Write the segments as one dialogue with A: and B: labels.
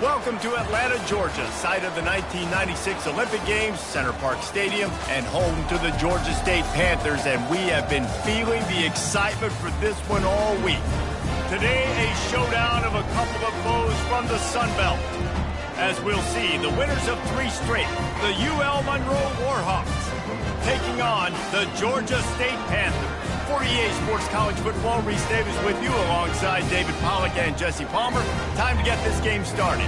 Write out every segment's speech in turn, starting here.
A: Welcome to Atlanta, Georgia, site of the 1996 Olympic Games, Center Parc Stadium, and home to the Georgia State Panthers, and we have been feeling the excitement for this one all week. Today, a showdown of a couple of foes from the Sun Belt. As we'll see, the winners of 3 straight, the UL Monroe Warhawks, taking on the Georgia State Panthers. For EA Sports College Football, Reese Davis with you alongside David Pollack and Jesse Palmer. Time to get this game started.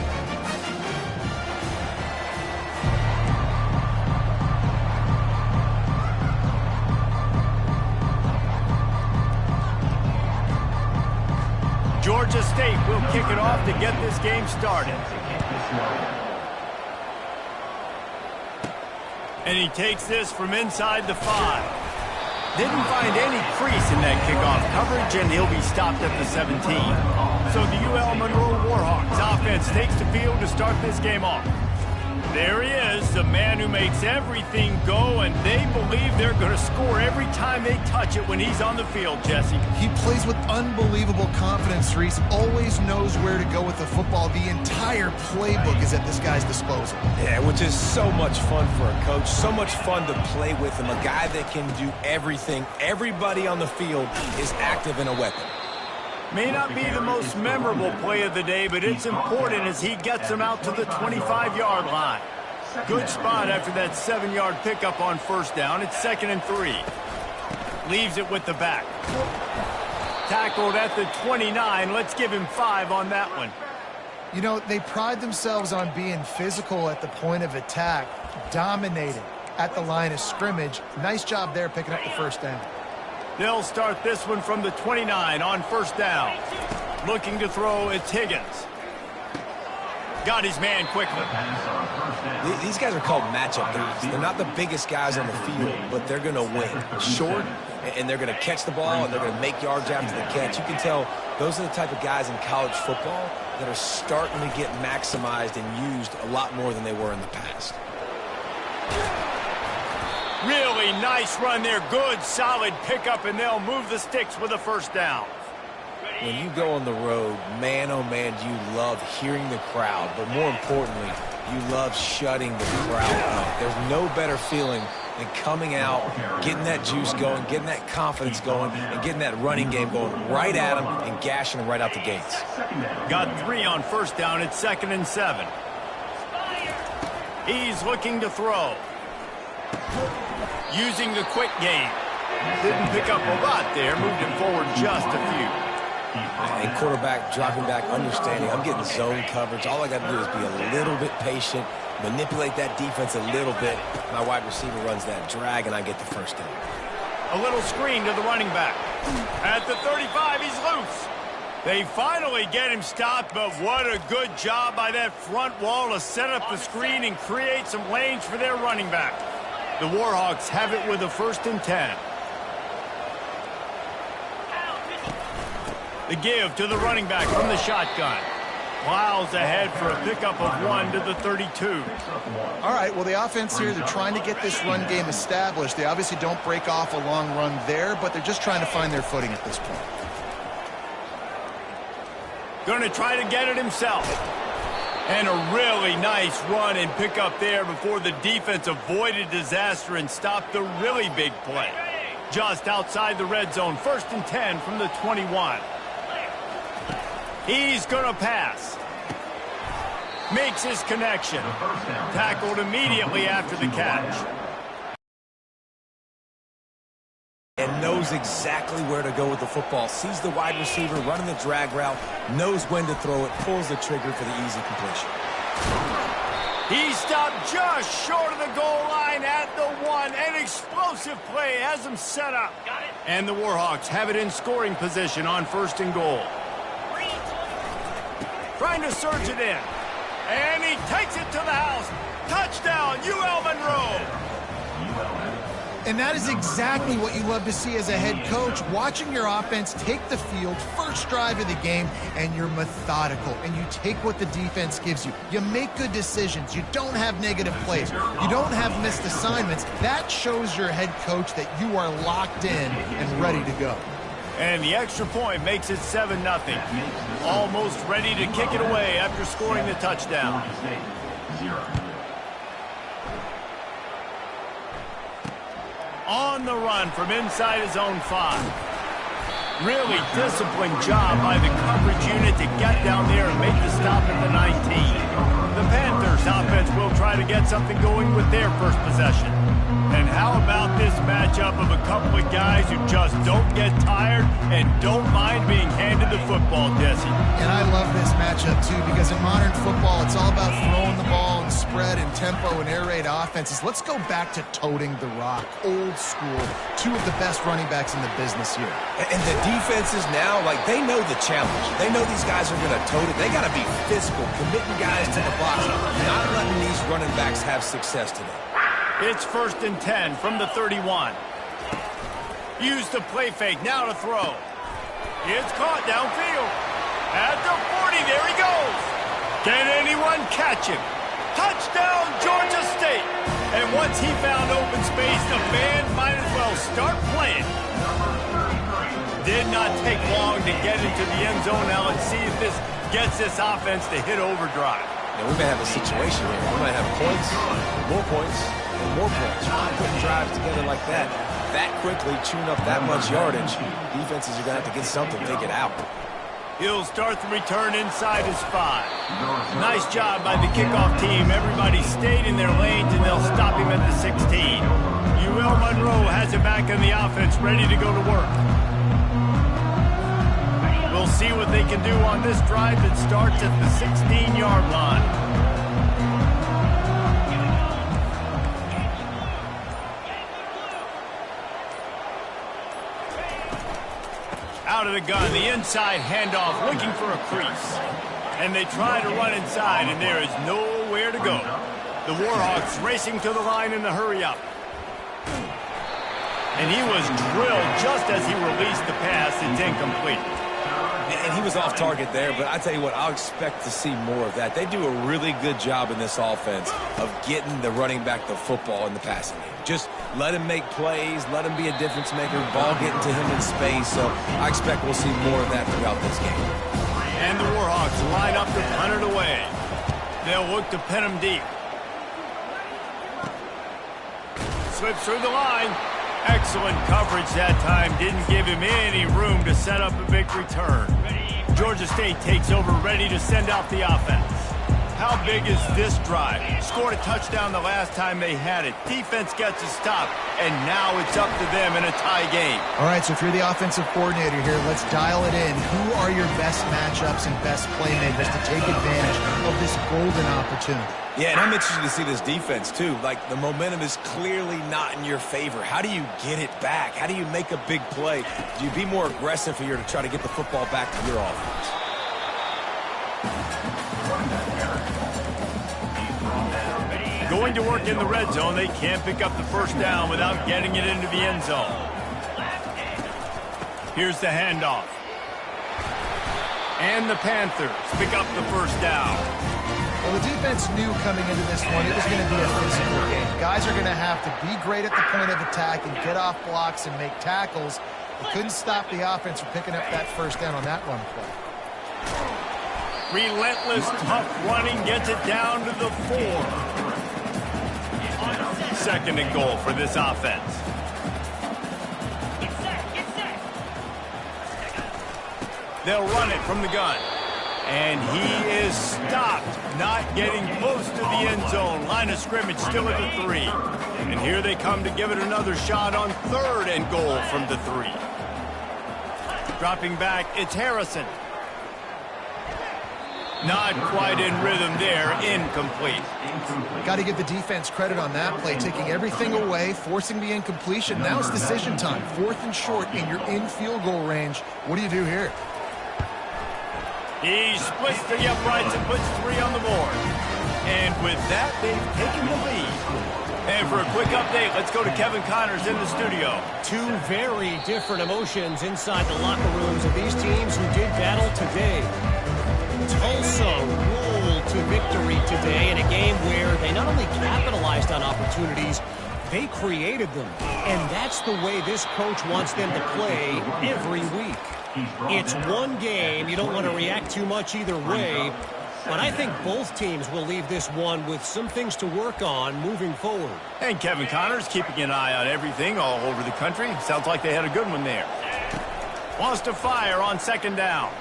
A: Georgia State will kick it off to get this game started. And he takes this from inside the 5. Didn't find any crease in that kickoff coverage, and he'll be stopped at the 17. So the UL Monroe Warhawks offense takes the field to start this game off. There he is, the man who makes everything go, and they believe they're going to score every time they touch it when he's on the field, Jesse.
B: He plays with unbelievable confidence, Reese. Always knows where to go with the football. The entire playbook is at this guy's disposal.
C: Yeah, which is so much fun for a coach. So much fun to play with him. A guy that can do everything. Everybody on the field is active and a weapon.
A: May not be the most memorable play of the day, but it's important as he gets them out to the 25-yard line. Good spot after that 7-yard pickup on first down. It's 2nd and 3. Leaves it with the back. Tackled at the 29. Let's give him 5 on that one.
B: You know, they pride themselves on being physical at the point of attack, dominating at the line of scrimmage. Nice job there picking up the first down.
A: They'll start this one from the 29 on first down. Looking to throw, it's Higgins. Got his man quickly.
C: These guys are called matchup guys. They're not the biggest guys on the field, but they're going to win. Short, and they're going to catch the ball, and they're going to make yards after the catch. You can tell those are the type of guys in college football that are starting to get maximized and used a lot more than they were in the past.
A: Really nice run there. Good, solid pickup, and they'll move the sticks with a first down.
C: When you go on the road, man, oh man, you love hearing the crowd. But more importantly, you love shutting the crowd up. There's no better feeling than coming out, getting that juice going, getting that confidence going, and getting that running game going right at them and gashing them right out the gates.
A: Got 3 on first down. It's 2nd and 7. He's looking to throw. Using the quick game. Didn't pick up a lot there. Moved him forward just a few.
C: And quarterback dropping back, understanding I'm getting zone coverage. All I got to do is be a little bit patient, manipulate that defense a little bit. My wide receiver runs that drag, and I get the first down.
A: A little screen to the running back. At the 35, he's loose. They finally get him stopped, but what a good job by that front wall to set up the screen and create some lanes for their running back. The Warhawks have it with a 1st and 10. The give to the running back from the shotgun. Plows ahead for a pickup of 1 to the 32.
B: All right, well, the offense here, they're trying to get this run game established. They obviously don't break off a long run there, but they're just trying to find their footing at this point.
A: Going to try to get it himself. And a really nice run and pickup there before the defense avoided disaster and stopped the really big play. Just outside the red zone, 1st and 10 from the 21. He's going to pass. Makes his connection. Tackled immediately after the catch.
C: And knows exactly where to go with the football. Sees the wide receiver running the drag route, knows when to throw it, pulls the trigger for the easy completion.
A: He stopped just short of the goal line at the 1. An explosive play has him set up. And the Warhawks have it in scoring position on 1st and goal. Trying to surge it in. And he takes it to the house. Touchdown, UL Monroe.
B: And that is exactly what you love to see as a head coach, watching your offense take the field, first drive of the game, and you're methodical, and you take what the defense gives you. You make good decisions. You don't have negative plays. You don't have missed assignments. That shows your head coach that you are locked in and ready to go.
A: And the extra point makes it 7-0. Almost ready to kick it away after scoring the touchdown. On the run from inside his own 5. Really disciplined job by the coverage unit to get down there and make the stop at the 19. The Panthers offense will try to get something going with their first possession. And how about this matchup of a couple of guys who just don't get tired and don't mind being handed the football, Jesse?
B: And I love this matchup, too, because in modern football, it's all about throwing the ball and spread and tempo and air raid offenses. Let's go back to toting the rock, old school. 2 of the best running backs in the business here.
C: And the defenses now, like, they know the challenge. They know these guys are going to tote it. They got to be physical, committing guys to the box, not letting these running backs have success today.
A: It's 1st and 10 from the 31. Use the play fake, now to throw. It's caught downfield. At the 40, there he goes. Can anyone catch him? Touchdown, Georgia State. And once he found open space, the band might as well start playing. Did not take long to get into the end zone. Now let's see if this gets this offense to hit overdrive.
C: Now we may have a situation here. We might have points, more points, and more points. Putting drives together like that quickly, chewing up that much yardage, defenses are going to have to get something figured out.
A: He'll start the return inside his 5. Nice job by the kickoff team. Everybody stayed in their lanes, and they'll stop him at the 16. UL Monroe has it back in the offense, ready to go to work. We'll see what they can do on this drive that starts at the 16-yard line. Out of the gun, the inside handoff, looking for a crease. And they try to run inside, and there is nowhere to go. The Warhawks racing to the line in the hurry-up. And he was drilled just as he released the pass. It's incomplete.
C: And he was off target there, but I tell you what, I'll expect to see more of that. They do a really good job in this offense of getting the running back the football in the passing game. Just let him make plays, let him be a difference maker, ball getting to him in space. So I expect we'll see more of that throughout this game.
A: And the Warhawks line up to punt it away. They'll look to pin him deep. Slips through the line. Excellent coverage that time. Didn't give him any room to set up a big return. Georgia State takes over, ready to send out the offense. How big is this drive? Scored a touchdown the last time they had it. Defense gets a stop, and now it's up to them in a tie game.
B: All right, so if you're the offensive coordinator here, let's dial it in. Who are your best matchups and best playmakers to take advantage of this golden opportunity?
C: Yeah, and I'm interested to see this defense, too. Like, the momentum is clearly not in your favor. How do you get it back? How do you make a big play? Do you be more aggressive here to try to get the football back to your offense?
A: Going to work in the red zone, they can't pick up the first down without getting it into the end zone. Here's the handoff. And the Panthers pick up the first down.
B: Well, the defense knew coming into this one it was going to be a physical game. Guys are going to have to be great at the point of attack and get off blocks and make tackles. They couldn't stop the offense from picking up that first down on that run play.
A: Relentless, tough running gets it down to the 4. 2nd and goal for this offense. They'll run it from the gun. And he is stopped, not getting close to the end zone. Line of scrimmage still at the 3. And here they come to give it another shot on 3rd and goal from the 3. Dropping back, it's Harrison. Not quite in rhythm there, incomplete.
B: Got to give the defense credit on that play, taking everything away, forcing the incompletion. Now it's decision time. 4th and short, and you're in field goal range. What do you do here?
A: He splits the uprights and puts 3 on the board. And with that, they've taken the lead. And for a quick update, let's go to Kevin Connors in the studio.
D: 2 very different emotions inside the locker rooms of these teams who did battle today. Tulsa rolled to victory today in a game where they not only capitalized on opportunities, They created them, and that's the way this coach wants them to play every week. It's one game. You don't want to react too much either way, but I think both teams will leave this one with some things to work on moving forward.
A: And Kevin Connors keeping an eye on everything all over the country. Sounds like they had a good one there. Wants to fire on second down.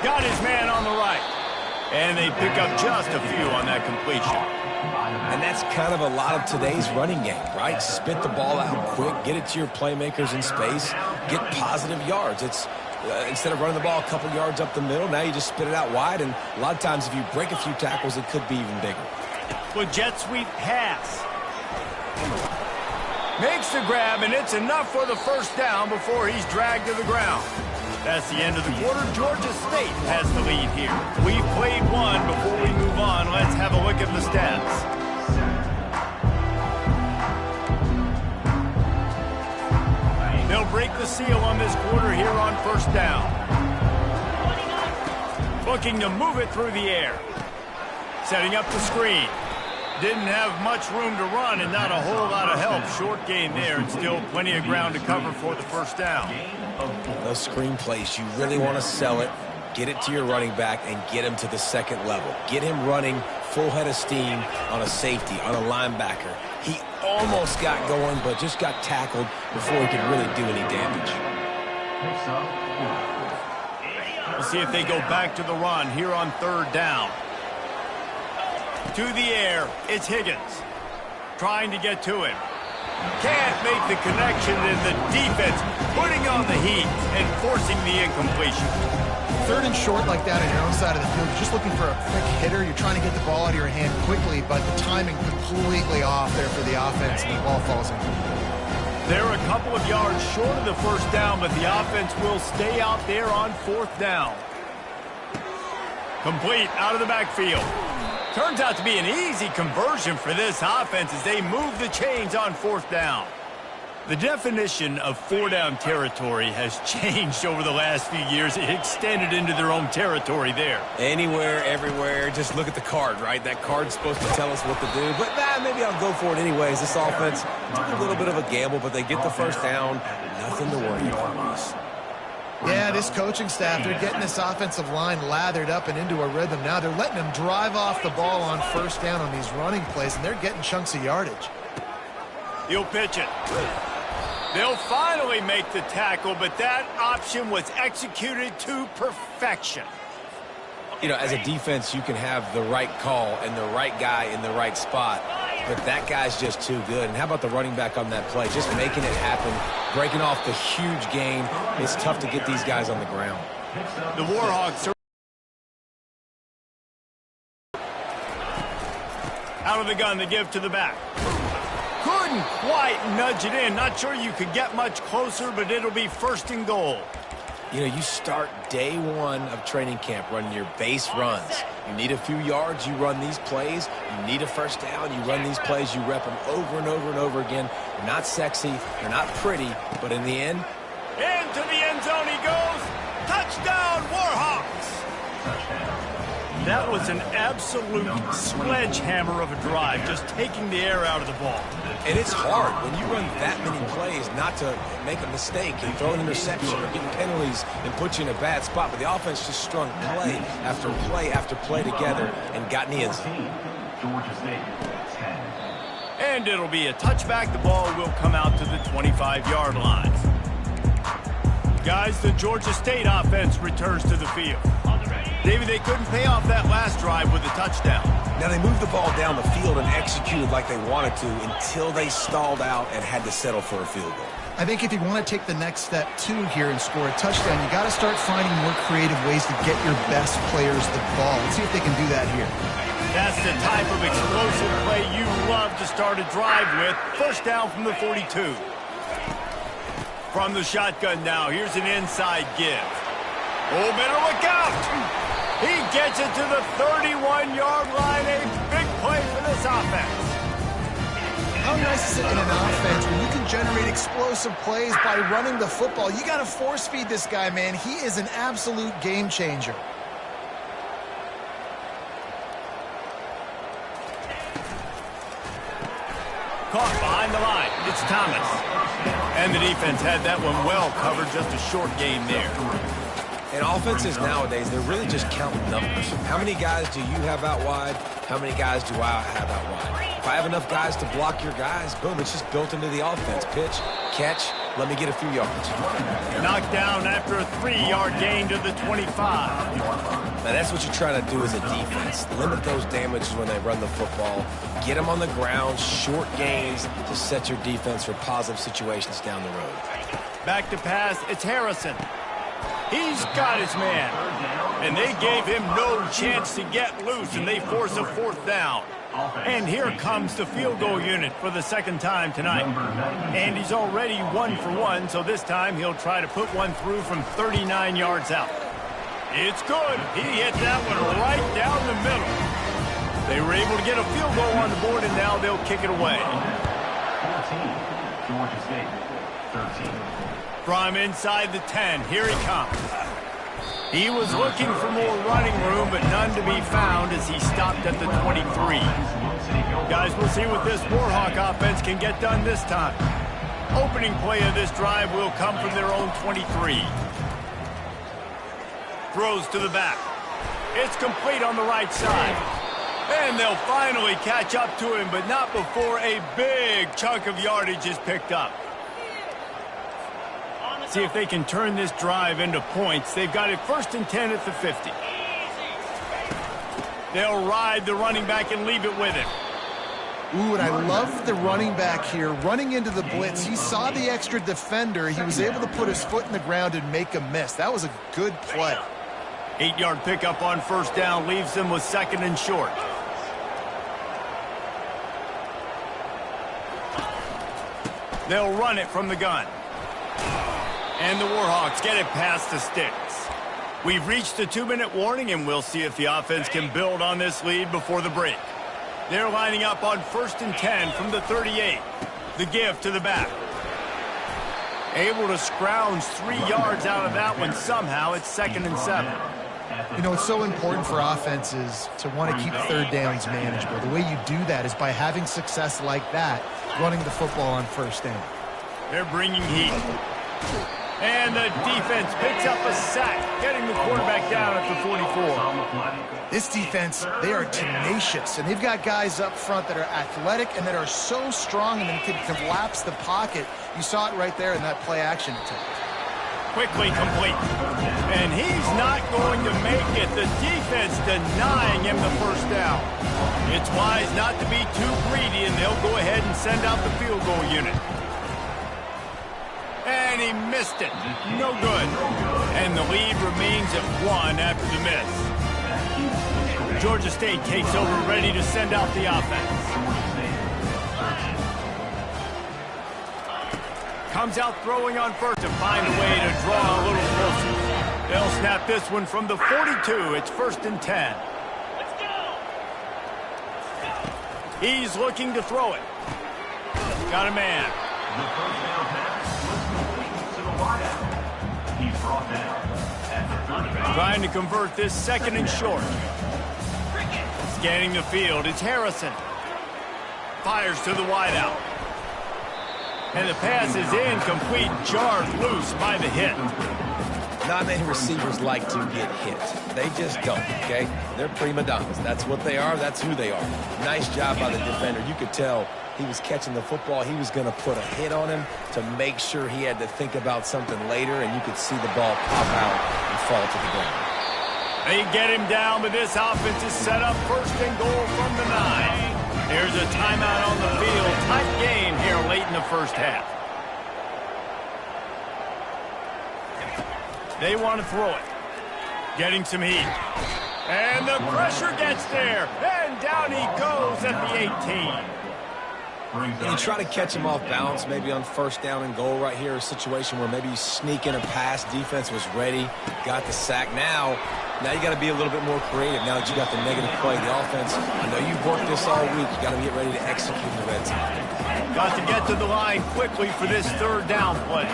A: Got his man on the right. And they pick up just a few on that completion.
C: And that's kind of a lot of today's running game, right? Spit the ball out quick, get it to your playmakers in space, get positive yards. It's instead of running the ball a couple yards up the middle, now you just spit it out wide, and a lot of times if you break a few tackles, it could be even bigger.
A: With jet sweep pass. Makes the grab, and it's enough for the first down before he's dragged to the ground. That's the end of the quarter. Georgia State has the lead here. We've played one. Before we move on, let's have a look at the stats. They'll break the seal on this quarter here on first down. Looking to move it through the air. Setting up the screen. Didn't have much room to run and not a whole lot of help. Short gain there and still plenty of ground to cover for the first down.
C: Those screen plays, you really want to sell it, get it to your running back, and get him to the second level. Get him running full head of steam on a safety, on a linebacker. He almost got going, but just got tackled before he could really do any damage.
A: We'll see if they go back to the run here on third down. To the air, it's Higgins. Trying to get to him. Can't make the connection, and the defense putting on the heat and forcing the incompletion.
B: Third and short like that on your own side of the field, you're just looking for a quick hitter. You're trying to get the ball out of your hand quickly, but the timing completely off there for the offense, and the ball falls in.
A: They're a couple of yards short of the first down, but the offense will stay out there on fourth down. Complete out of the backfield. Turns out to be an easy conversion for this offense as they move the chains on fourth down. The definition of four-down territory has changed over the last few years. It extended into their own territory there.
C: Anywhere, everywhere, just look at the card, right? That card's supposed to tell us what to do, but maybe I'll go for it anyways. This offense took a little bit of a gamble, but they get the first down. Nothing to worry about.
B: Yeah, this coaching staff, they're getting this offensive line lathered up and into a rhythm now. They're letting them drive off the ball on first down on these running plays, and they're getting chunks of yardage.
A: He'll pitch it. They'll finally make the tackle, but that option was executed to perfection.
C: You know, as a defense, you can have the right call and the right guy in the right spot, but that guy's just too good. And how about the running back on that play? Just making it happen, breaking off the huge gain. It's tough to get these guys on the ground.
A: The Warhawks are out of the gun to give to the back. Couldn't quite nudge it in. Not sure you could get much closer, but it'll be first and goal.
C: You know, you start day one of training camp running your base runs. You need a few yards, you run these plays. You need a first down, you run these plays. You rep them over and over and over again. They're not sexy, they're not pretty, but in the end...
A: Into the end zone he goes. Touchdown, Warhawks! That was an absolute sledgehammer of a drive, just taking the air out of the ball.
C: And it's hard when you run that many plays not to make a mistake and throw an interception or get penalties and put you in a bad spot. But the offense just strung play after play after play together and got in the end zone.
A: And it'll be a touchback. The ball will come out to the 25-yard line. Guys, the Georgia State offense returns to the field. David, they couldn't pay off that last drive with a touchdown.
C: Now, they moved the ball down the field and executed like they wanted to until they stalled out and had to settle for a field goal.
B: I think if you want to take the next step, too, here and score a touchdown, you got to start finding more creative ways to get your best players the ball. Let's see if they can do that here.
A: That's the type of explosive play you love to start a drive with. First down from the 42. From the shotgun now, here's an inside give. Oh, better look out! He gets it to the 31-yard line. A big play for this offense.
B: How nice is it in an offense when you can generate explosive plays by running the football? You got to force feed this guy, man. He is an absolute game changer.
A: caught behind the line. It's Thomas. And the defense had that one well covered. Just a short game there.
C: And offenses nowadays, they're really just counting numbers. How many guys do you have out wide? How many guys do I have out wide? If I have enough guys to block your guys, boom, it's just built into the offense. Pitch, catch, let me get a few yards.
A: Knocked down after a 3-yard gain to the 25.
C: Now, that's what you try to do as a defense. Limit those damages when they run the football. Get them on the ground, short gains to set your defense for positive situations down the road.
A: Back to pass, it's Harrison. He's got his man. And they gave him no chance to get loose, and they force a 4th down. And here comes the field goal unit for the second time tonight. And he's already 1 for 1, so this time he'll try to put one through from 39 yards out. It's good. He hit that one right down the middle. They were able to get a field goal on the board, and now they'll kick it away.
E: 14, Georgia State, 13.
A: From inside the 10, here he comes. He was looking for more running room, but none to be found as he stopped at the 23. Guys, we'll see what this Warhawk offense can get done this time. Opening play of this drive will come from their own 23. Throws to the back. It's complete on the right side. And they'll finally catch up to him, but not before a big chunk of yardage is picked up. See if they can turn this drive into points. They've got it 1st and 10 at the 50. They'll ride the running back and leave it with him.
B: Ooh, and I love the running back here. Running into the blitz, he saw the extra defender. He was able to put his foot in the ground and make a miss. That was a good play.
A: 8-yard pickup on 1st down leaves them with 2nd and short. They'll run it from the gun. And the Warhawks get it past the sticks. We've reached the 2-minute warning, and we'll see if the offense can build on this lead before the break. They're lining up on 1st and 10 from the 38. The give to the back. Able to scrounge 3 yards out of that one somehow. It's 2nd and 7.
B: You know, it's so important for offenses to want to keep 3rd downs manageable. The way you do that is by having success like that, running the football on 1st down.
A: They're bringing heat. And the defense picks up a sack, getting the quarterback down at the 44.
B: This defense, they are tenacious, and they've got guys up front that are athletic and that are so strong and can collapse the pocket. You saw it right there in that play-action attempt.
A: Quickly complete. And he's not going to make it. The defense denying him the 1st down. It's wise not to be too greedy, and they'll go ahead and send out the field goal unit. And he missed it. No good. And the lead remains at 1 after the miss. Georgia State takes over, ready to send out the offense. Comes out throwing on 1st to find a way to draw a little closer. They'll snap this one from the 42. It's 1st and 10. He's looking to throw it. Got a man.
E: The 1st down pass was complete to the wideout. He's brought down at the 35.
A: Trying to convert this 2nd and short. Scanning the field, it's Harrison. Fires to the wideout. And the pass is incomplete, jarred loose by the hit.
C: Not many receivers like to get hit. They just don't, okay? They're prima donnas. That's what they are. That's who they are. Nice job by the defender. You could tell he was catching the football. He was going to put a hit on him to make sure he had to think about something later, and you could see the ball pop out and fall to the ground.
A: They get him down, but this offense is set up 1st and goal from the 9. There's a timeout on the field. Tight game here late in the 1st half. They want to throw it. Getting some heat. And the pressure gets there. And down he goes at the 18.
C: And you try to catch him off balance, maybe on 1st down and goal right here, a situation where maybe you sneak in a pass. Defense was ready, got the sack. Now you got to be a little bit more creative now that you got the negative play. The offense, I know you've worked this all week. You got to get ready to execute in the red zone.
A: Got to get to the line quickly for this 3rd down play.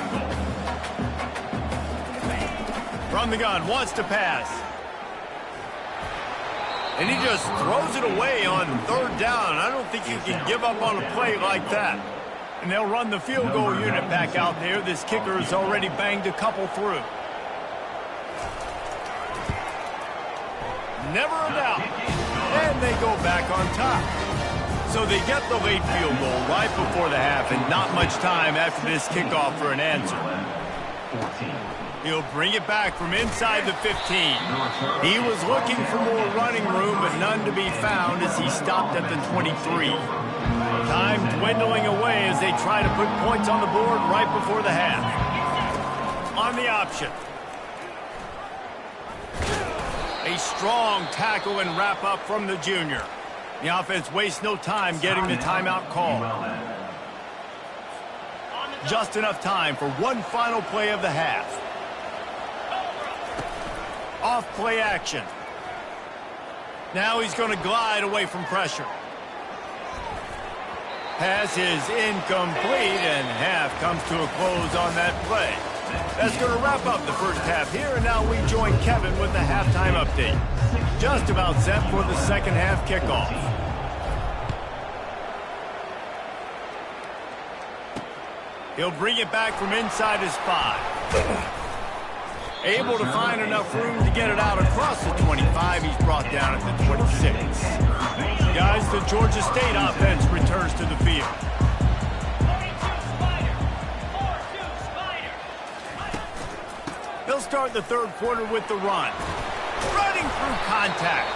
A: From the gun, wants to pass. And he just throws it away on third down. I don't think you can give up on a play like that. And they'll run the field goal unit back out there. This kicker has already banged a couple through. Never a doubt. And they go back on top. So they get the late field goal right before the half, and not much time after this kickoff for an answer. He'll bring it back from inside the 15. He was looking for more running room, but none to be found as he stopped at the 23. Time dwindling away as they try to put points on the board right before the half. On the option. A strong tackle and wrap up from the junior. The offense wastes no time getting the timeout call. Just enough time for one final play of the half. Off play action. Now he's going to glide away from pressure. Pass is incomplete, and half comes to a close on that play. That's going to wrap up the first half here, and now we join Kevin with the halftime update. Just about set for the second half kickoff. He'll bring it back from inside his 5. Able to find enough room to get it out across the 25. He's brought down at the 26. Guys, the Georgia State offense returns to the field. They'll start the third quarter with the run. Running through contact.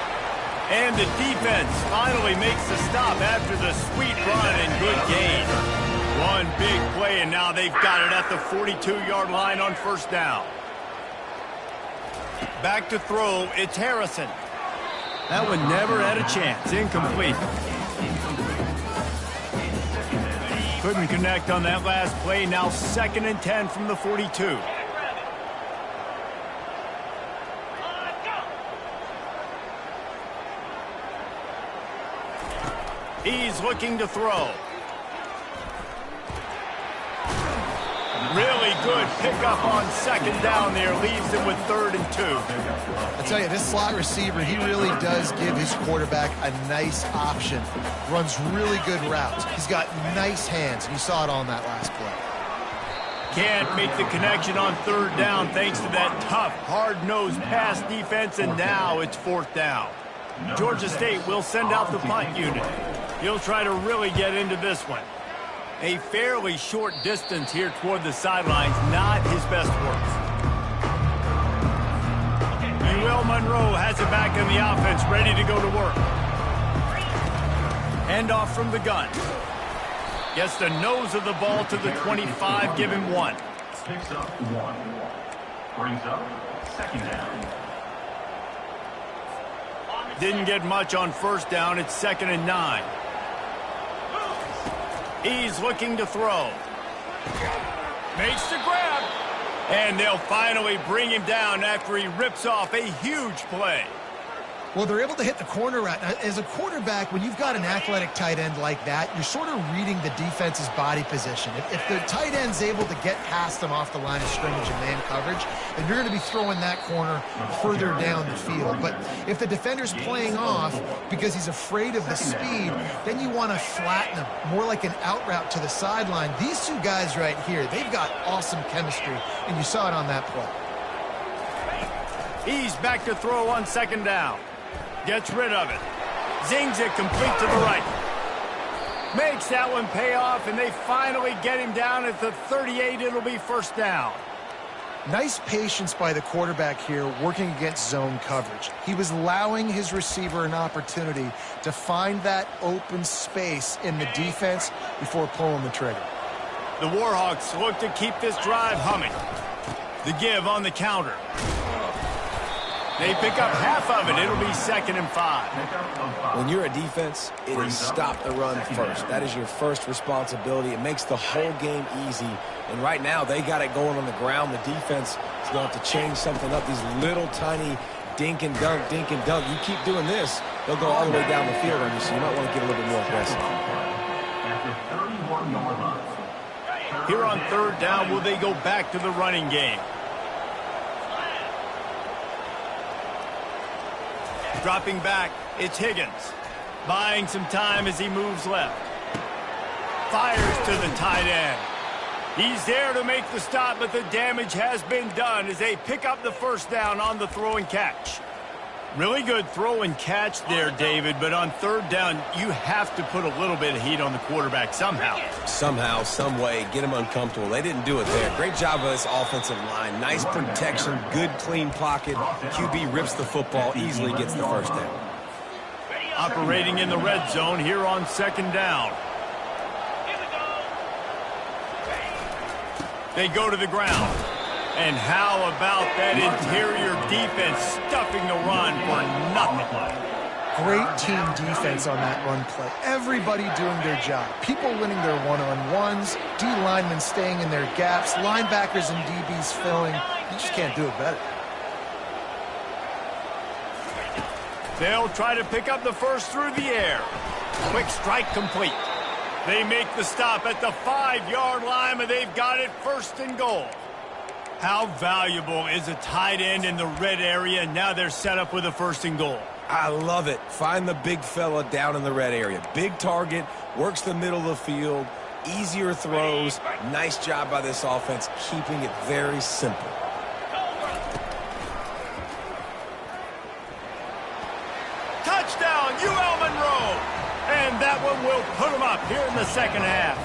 A: And the defense finally makes the stop after the sweet run and good gain. One big play, and now they've got it at the 42-yard line on first down. Back to throw, it's Harrison. That one never had a chance. Incomplete. Couldn't connect on that last play. Now 2nd and 10 from the 42. He's looking to throw. Really good pickup on second down there. Leaves him with 3rd and 2.
B: I tell you, this slot receiver, he really does give his quarterback a nice option. Runs really good routes. He's got nice hands. You saw it on that last play.
A: Can't make the connection on 3rd down thanks to that tough, hard-nosed pass defense, and now it's 4th down. Georgia State will send out the punt unit. He'll try to really get into this one. A fairly short distance here toward the sidelines, not his best work. Will Monroe has it back in the offense, ready to go to work. Hand off from the gun. Gets the nose of the ball to the 25, give him 1.
E: Picks up 1. Brings up 2nd down.
A: Didn't get much on first down. It's 2nd and 9. He's looking to throw. Makes the grab. And they'll finally bring him down after he rips off a huge play.
B: Well, they're able to hit the corner route. Now, as a quarterback, when you've got an athletic tight end like that, you're sort of reading the defense's body position. If the tight end's able to get past them off the line of scrimmage and man coverage, then you're going to be throwing that corner further down the field. But if the defender's playing off because he's afraid of the speed, then you want to flatten him, more like an out route to the sideline. These two guys right here, they've got awesome chemistry, and you saw it on that play.
A: He's back to throw on 2nd down. Gets rid of it. Zings it complete to the right. Makes that one pay off, and they finally get him down at the 38. It'll be 1st down.
B: Nice patience by the quarterback here working against zone coverage. He was allowing his receiver an opportunity to find that open space in the defense before pulling the trigger.
A: The Warhawks look to keep this drive humming. The give on the counter. They pick up half of it. It'll be 2nd and 5.
C: When you're a defense, it is stop the run first. That is your first responsibility. It makes the whole game easy. And right now, they got it going on the ground. The defense is going to have to change something up. These little tiny dink and dunk, dink and dunk. You keep doing this, they'll go all the way down the field on you, so you might want to get a little bit more aggressive.
A: Here on 3rd down, will they go back to the running game? Dropping back, It's Higgins. Buying some time as he moves left. Fires to the tight end. He's there to make the stop, but the damage has been done as they pick up the first down on the throw and catch. Really good throw and catch there, David, but on third down, you have to put a little bit of heat on the quarterback somehow.
C: Somehow, some way, get him uncomfortable. They didn't do it there. Great job by this offensive line. Nice protection, good clean pocket. QB rips the football, easily gets the first down.
A: Operating in the red zone here on second down. They go to the ground. And how about that interior defense stuffing the run for nothing?
B: Great team defense on that run play. Everybody doing their job. People winning their one-on-ones, D linemen staying in their gaps, linebackers and DBs filling. You just can't do it better.
A: They'll try to pick up the first through the air. Quick strike complete. They make the stop at the 5-yard line, and they've got it first and goal. How valuable is a tight end in the red area? Now they're set up with a first and goal.
C: I love it. Find the big fella down in the red area. Big target, works the middle of the field, easier throws. Nice job by this offense, keeping it very simple.
A: Touchdown, UL Monroe! And that one will put them up here in the second half.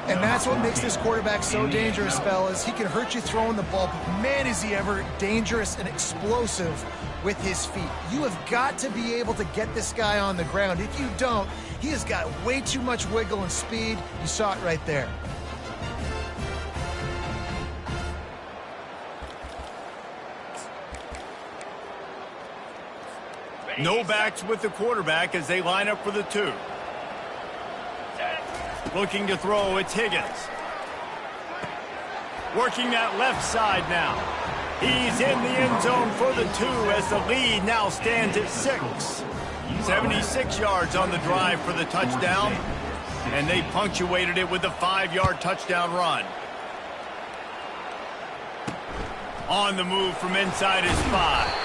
B: And that's what makes this quarterback so dangerous, fellas. He can hurt you throwing the ball, but man, is he ever dangerous and explosive with his feet. You have got to be able to get this guy on the ground. If you don't, he has got way too much wiggle and speed. You saw it right there.
A: No backs with the quarterback as they line up for the 2. Looking to throw, it's Higgins. Working that left side now. He's in the end zone for the 2 as the lead now stands at 6. 76 yards on the drive for the touchdown, and they punctuated it with a 5-yard touchdown run. On the move from inside his 5.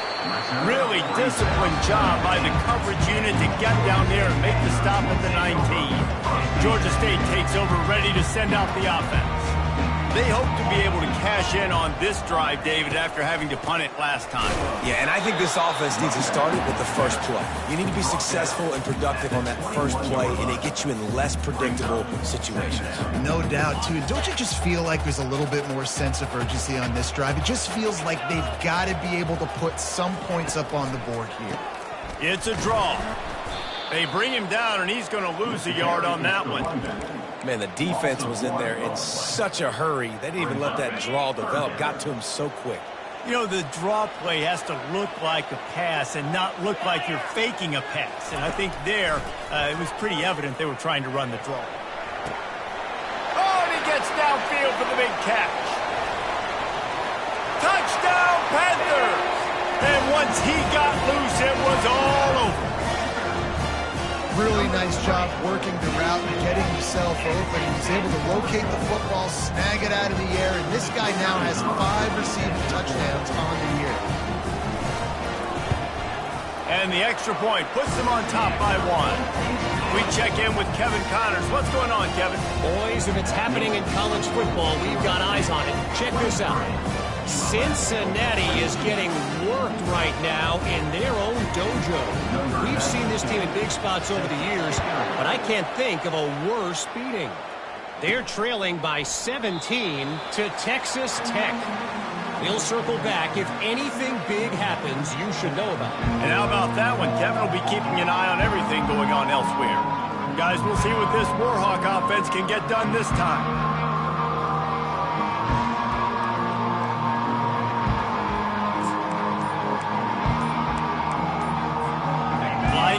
A: Really disciplined job by the coverage unit to get down there and make the stop at the 19. Georgia State takes over, ready to send out the offense. They hope to be able to cash in on this drive, David, after having to punt it last time.
C: Yeah, and I think this offense needs to start it with the first play. You need to be successful and productive on that first play, and it gets you in less predictable situations.
B: No doubt, too. Don't you just feel like there's a little bit more sense of urgency on this drive? It just feels like they've got to be able to put some points up on the board here.
A: It's a draw. They bring him down, and he's going to lose a yard on that one.
C: Man, the defense was in there in such a hurry. They didn't even let that draw develop. Got to him so quick.
A: You know, the draw play has to look like a pass and not look like you're faking a pass. And I think there, it was pretty evident they were trying to run the draw. Oh, and he gets downfield for the big catch. Touchdown, Panthers! And once he got loose, it was all over.
B: Really nice job working the route and getting himself open. He's able to locate the football, snag it out of the air, and this guy now has 5 receiving touchdowns on the year.
A: And the extra point puts them on top by 1. We check in with Kevin Connors. What's going on, Kevin?
D: Boys, if it's happening in college football, we've got eyes on it. Check this out. Cincinnati is getting worked right now in their own dojo. We've seen this team in big spots over the years, but I can't think of a worse beating. They're trailing by 17 to Texas Tech. We'll circle back. If anything big happens, you should know about it.
A: And how about that one? Kevin will be keeping an eye on everything going on elsewhere. Guys, we'll see what this Warhawk offense can get done this time.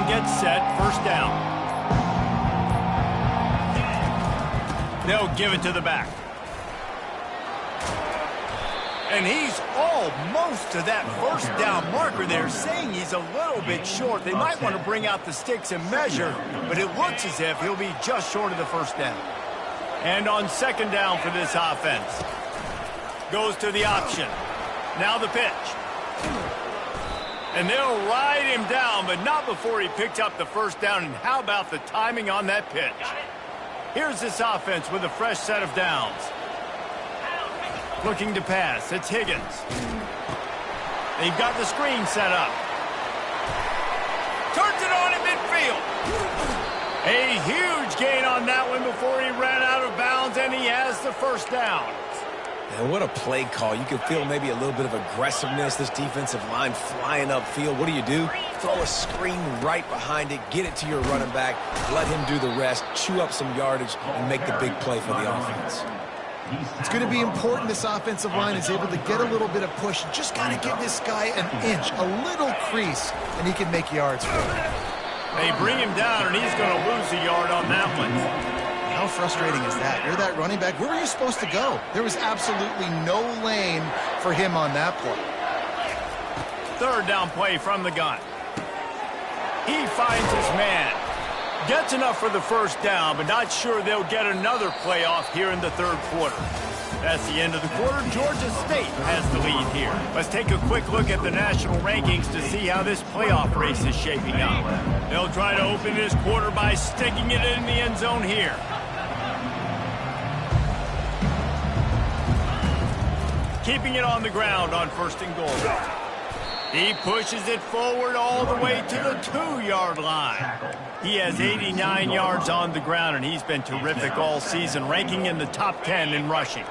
A: Gets set, first down. They'll give it to the back. And he's almost to that first down marker there, saying he's a little bit short. They might want to bring out the sticks and measure, but it looks as if he'll be just short of the first down. And on second down for this offense, goes to the option. Now the pitch. And they'll ride him down, but not before he picked up the first down. And how about the timing on that pitch? Here's this offense with a fresh set of downs. Looking to pass. It's Higgins. They've got the screen set up. Turns it on in midfield. A huge gain on that one before he ran out of bounds, and he has the first down.
C: And what a play call. You can feel maybe a little bit of aggressiveness, this defensive line flying upfield. What do? Throw a screen right behind it, get it to your running back, let him do the rest, chew up some yardage, and make the big play for the offense.
B: It's going to be important this offensive line is able to get a little bit of push. Just got to give this guy an inch, a little crease, and he can make yards for it.
A: They bring him down, and he's going to lose a yard on that one.
B: How frustrating is that? You're that running back. Where were you supposed to go? There was absolutely no lane for him on that play.
A: Third down play from the gun. He finds his man. Gets enough for the first down, but not sure they'll get another playoff here in the third quarter. That's the end of the quarter. Georgia State has the lead here. Let's take a quick look at the national rankings to see how this playoff race is shaping up. They'll try to open this quarter by sticking it in the end zone here. Keeping it on the ground on 1st and goal. He pushes it forward all the way to the 2-yard line. He has 89 yards on the ground, and he's been terrific all season, ranking in the top 10 in rushing.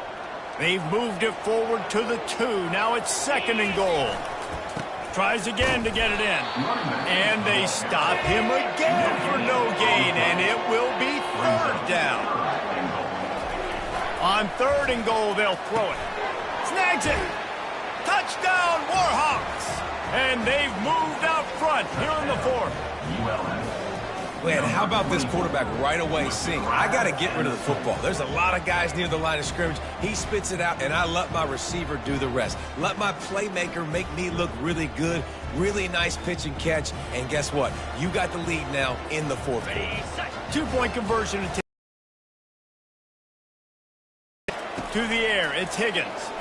A: They've moved it forward to the 2. Now it's 2nd and goal. Tries again to get it in. And they stop him again for no gain, and it will be 3rd down. On 3rd and goal, they'll throw it. Snags it. Touchdown, Warhawks. And they've moved out front here in the 4th.
C: Man, how about this quarterback right away seeing, I got to get rid of the football. There's a lot of guys near the line of scrimmage. He spits it out, and I let my receiver do the rest. Let my playmaker make me look really good, really nice pitch and catch. And guess what? You got the lead now in the 4th quarter.
A: 2-point conversion to the air. It's Higgins.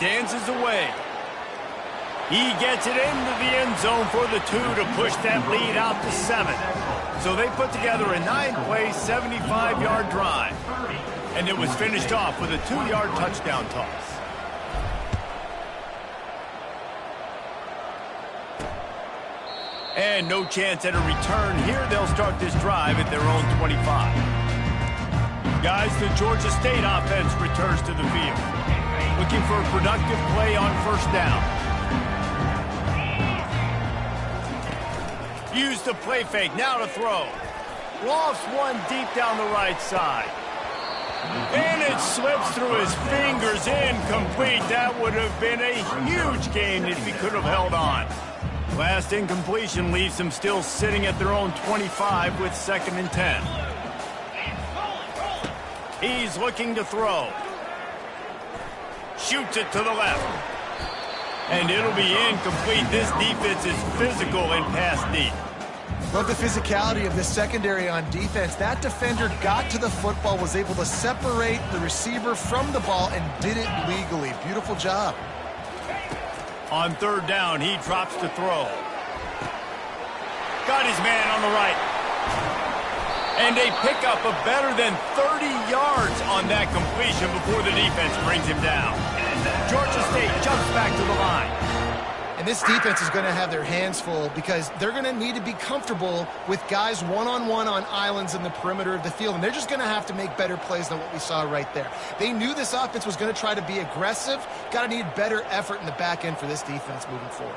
A: Dances away. He gets it into the end zone for the 2 to push that lead out to 7. So they put together a 9-play, 75-yard drive. And it was finished off with a 2-yard touchdown toss. And no chance at a return here. They'll start this drive at their own 25. Guys, the Georgia State offense returns to the field. Looking for a productive play on 1st down. Use the play fake, now to throw. Lofts one deep down the right side. And it slips through his fingers, incomplete. That would have been a huge gain if he could have held on. Last incompletion leaves them still sitting at their own 25 with 2nd and 10. He's looking to throw. Shoots it to the left. And it'll be incomplete. This defense is physical and pass deep.
B: Love the physicality of this secondary on defense. That defender got to the football, was able to separate the receiver from the ball, and did it legally. Beautiful job.
A: On 3rd down, he drops to throw. Got his man on the right. And they pick up a better than 30 yards on that completion before the defense brings him down. Georgia State jumps back to the line.
B: And this defense is going to have their hands full because they're going to need to be comfortable with guys one-on-one on islands in the perimeter of the field. And they're just going to have to make better plays than what we saw right there. They knew this offense was going to try to be aggressive. Got to need better effort in the back end for this defense moving forward.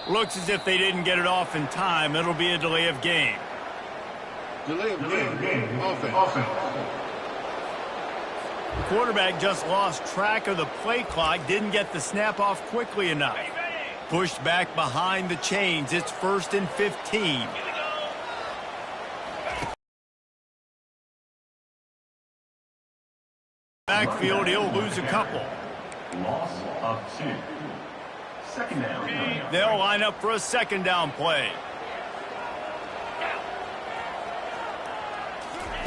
A: Looks as if they didn't get it off in time. It'll be a delay of game.
F: Delay of game. Offense.
A: The quarterback just lost track of the play clock. Didn't get the snap off quickly enough. Pushed back behind the chains. It's 1st and 15. Backfield, he'll lose a couple.
E: Loss of 2. second down.
A: They'll line up for a second down play.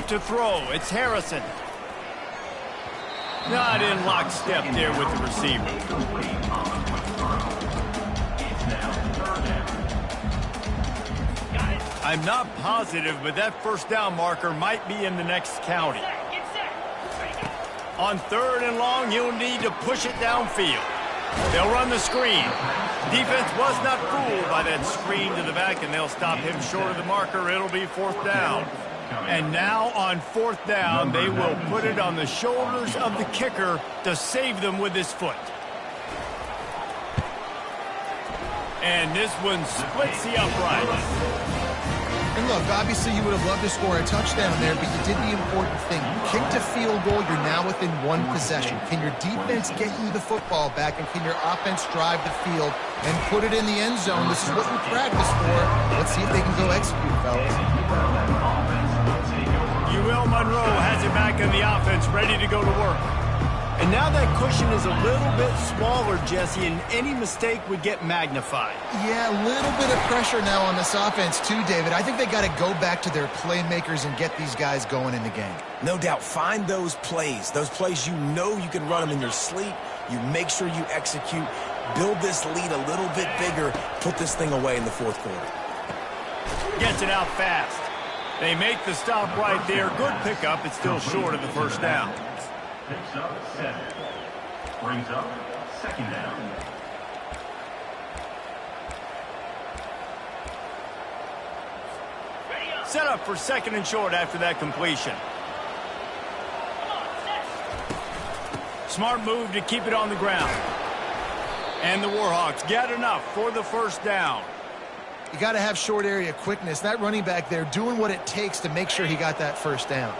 A: To throw, it's Harrison. Not in lockstep there with the receiver. I'm not positive, but that first down marker might be in the next county. On 3rd and long, you'll need to push it downfield. They'll run the screen. Defense was not fooled by that screen to the back, and they'll stop him short of the marker. It'll be 4th down. And now on 4th down, they will put it on the shoulders of the kicker to save them with his foot. And this one splits the uprights.
B: And look, obviously you would have loved to score a touchdown there, but you did the important thing. You kicked a field goal, you're now within one possession. Can your defense get you the football back, and can your offense drive the field and put it in the end zone? This is what we practice for. Let's see if they can go execute, fellas.
A: UL Monroe has it back in the offense, ready to go to work. And now that cushion is a little bit smaller, Jesse, and any mistake would get magnified.
B: Yeah, a little bit of pressure now on this offense too, David. I think they got to go back to their playmakers and get these guys going in the game.
C: No doubt. Find those plays you know you can run them in your sleep. You make sure you execute. Build this lead a little bit bigger. Put this thing away in the 4th quarter.
A: Gets it out fast. They make the stop right there. Good pickup. It's still short of the first down.
E: Picks up 7. Brings up second down.
A: Set up for 2nd and short after that completion. Smart move to keep it on the ground. And the Warhawks get enough for the first down.
B: You got to have short area quickness. That running back there doing what it takes to make sure he got that first down.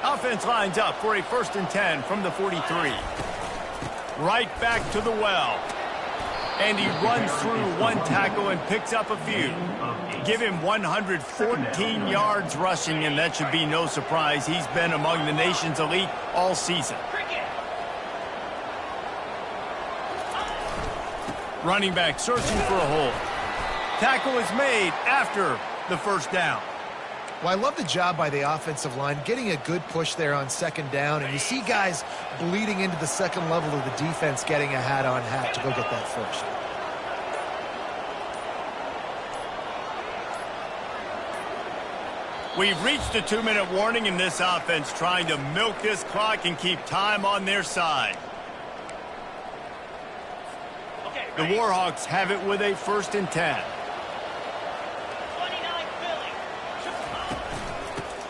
A: Offense lines up for a 1st and 10 from the 43. Right back to the well. And he runs through one tackle and picks up a few. Give him 114 yards rushing, and that should be no surprise. He's been among the nation's elite all season. Running back searching for a hole. Tackle is made after the first down.
B: Well, I love the job by the offensive line, getting a good push there on 2nd down, and you see guys bleeding into the second level of the defense getting a hat-on-hat to go get that first.
A: We've reached a 2-minute warning in this offense, trying to milk this clock and keep time on their side. The Warhawks have it with a 1st and 10.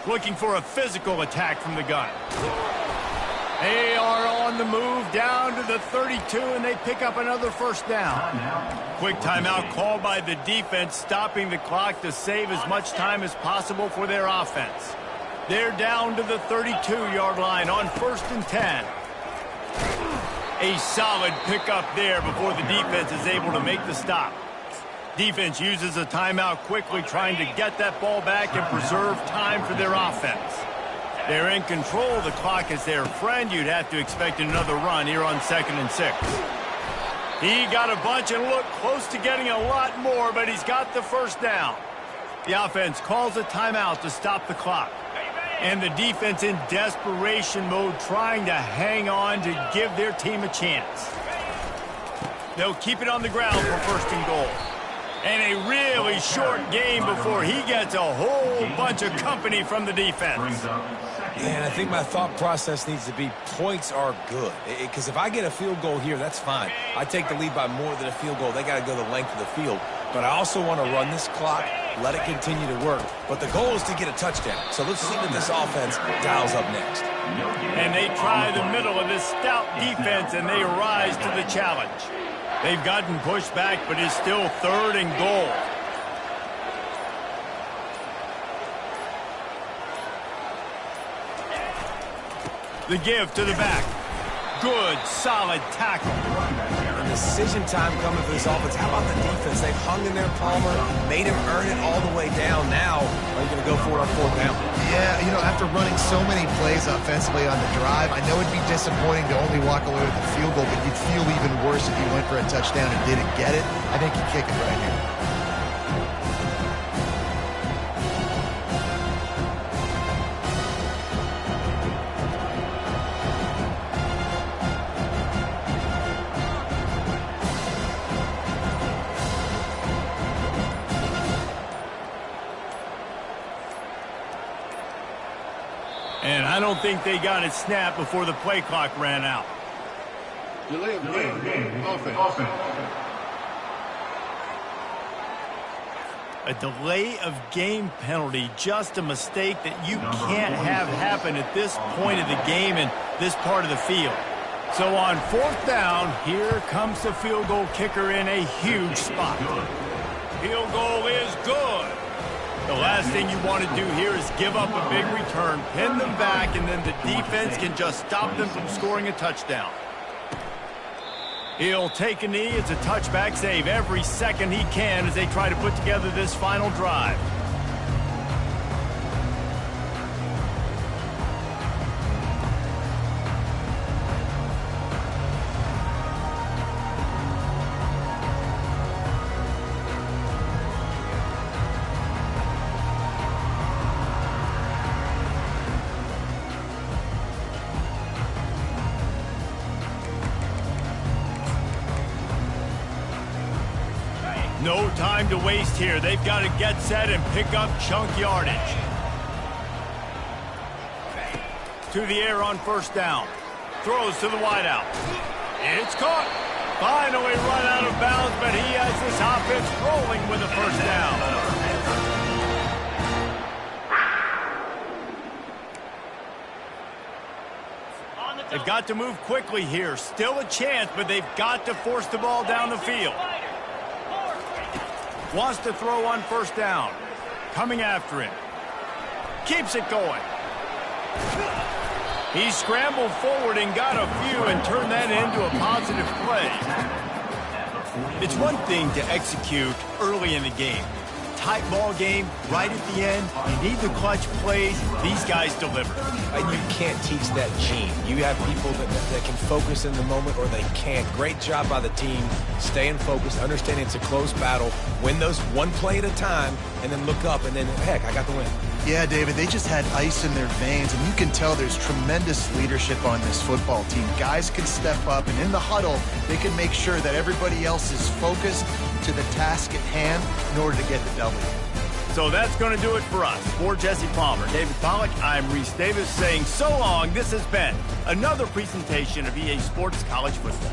A: Looking for a physical attack from the gun. They are on the move down to the 32, and they pick up another first down. Quick timeout called by the defense, stopping the clock to save as much time as possible for their offense. They're down to the 32-yard line on 1st and 10. A solid pickup there before the defense is able to make the stop. Defense uses a timeout quickly, trying to get that ball back and preserve time for their offense. They're in control of the clock as their friend. You'd have to expect another run here on 2nd and 6. He got a bunch and looked close to getting a lot more, but he's got the first down. The offense calls a timeout to stop the clock. And the defense in desperation mode, trying to hang on to give their team a chance. They'll keep it on the ground for 1st and goal. And a really short game before he gets a whole bunch of company from the defense.
C: And I think my thought process needs to be points are good. Because if I get a field goal here, that's fine. I take the lead by more than a field goal. They got to go the length of the field. But I also want to run this clock, let it continue to work. But the goal is to get a touchdown. So let's see what this offense dials up next.
A: And they try the middle of this stout defense, and they rise to the challenge. They've gotten pushed back, but it's still 3rd and goal. The give to the back. good, solid tackle.
C: And decision time coming for this offense. How about the defense? They've hung in there, Palmer, made him earn it all the way down. Now, are you going to go for it on fourth down?
B: Yeah, you know, after running so many plays offensively on the drive, I know it'd be disappointing to only walk away with a field goal, but you'd feel even worse if you went for a touchdown and didn't get it. I think you kick it right here.
A: And I don't think they got it snapped before the play clock ran out.
F: Delay of game. Offense.
A: A delay of game penalty, just a mistake that you can't have happen at this point of the game and this part of the field. So on fourth down, here comes the field goal kicker in a huge spot. Field goal is good. The last thing you want to do here is give up a big return, pin them back, and then the defense can just stop them from scoring a touchdown. He'll take a knee. It's a touchback save every second he can as they try to put together this final drive. No time to waste here. They've got to get set and pick up chunk yardage. To the air on first down. Throws to the wideout. It's caught. Finally run out of bounds, but he has this offense rolling with a first down. They've got to move quickly here. Still a chance, but they've got to force the ball down the field. Wants to throw on first down. Coming after him. Keeps it going. He scrambled forward and got a few and turned that into a positive play. It's one thing to execute early in the game. Tight ball game, right at the end. You need the clutch plays. These guys deliver.
C: And you can't teach that gene. You have people that can focus in the moment or they can't. Great job by the team, staying focused, understanding it's a close battle, win those one play at a time, and then look up, and then, heck, I got the win.
B: Yeah, David, they just had ice in their veins, and you can tell there's tremendous leadership on this football team. Guys can step up, and in the huddle, they can make sure that everybody else is focused to the task at hand in order to get the W.
A: So that's going to do it for us. For Jesse Palmer, David Pollack, I'm Reese Davis saying so long. This has been another presentation of EA Sports College Football.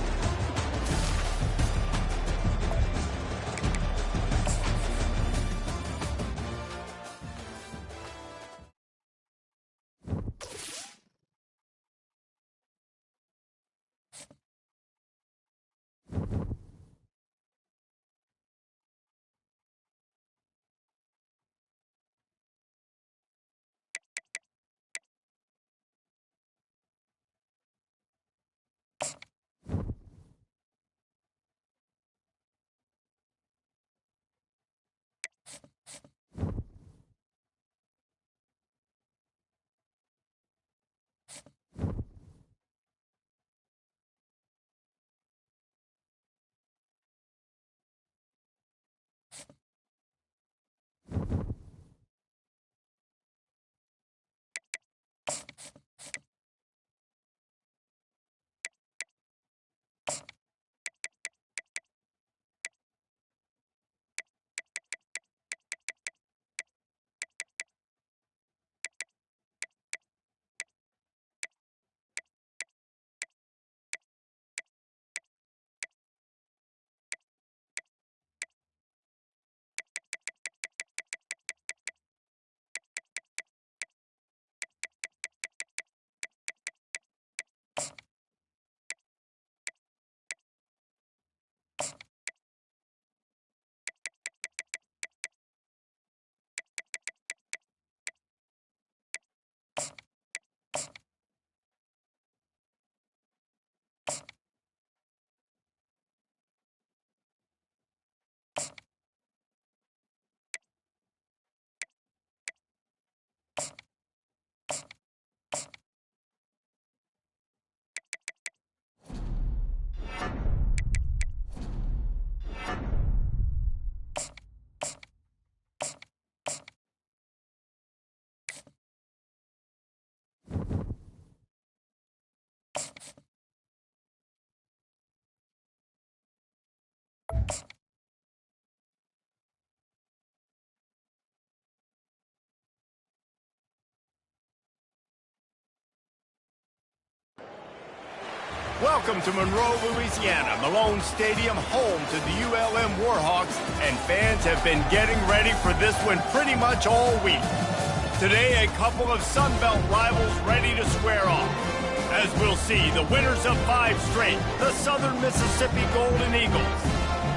A: Welcome to Monroe, Louisiana, Malone Stadium, home to the ULM Warhawks, and fans have been getting ready for this one pretty much all week. Today, a couple of Sun Belt rivals ready to square off. As we'll see, the winners of 5 straight, the Southern Mississippi Golden Eagles,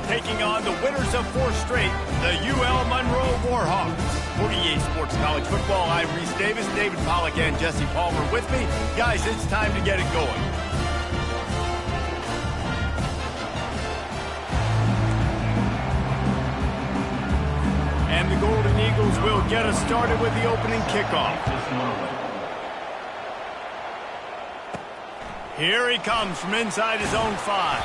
A: taking on the winners of 4 straight, the UL Monroe Warhawks. For EA Sports College Football, I'm Reese Davis, David Pollack, and Jesse Palmer with me. Guys, it's time to get it going. And the Golden Eagles will get us started with the opening kickoff. Here he comes from inside his own 5.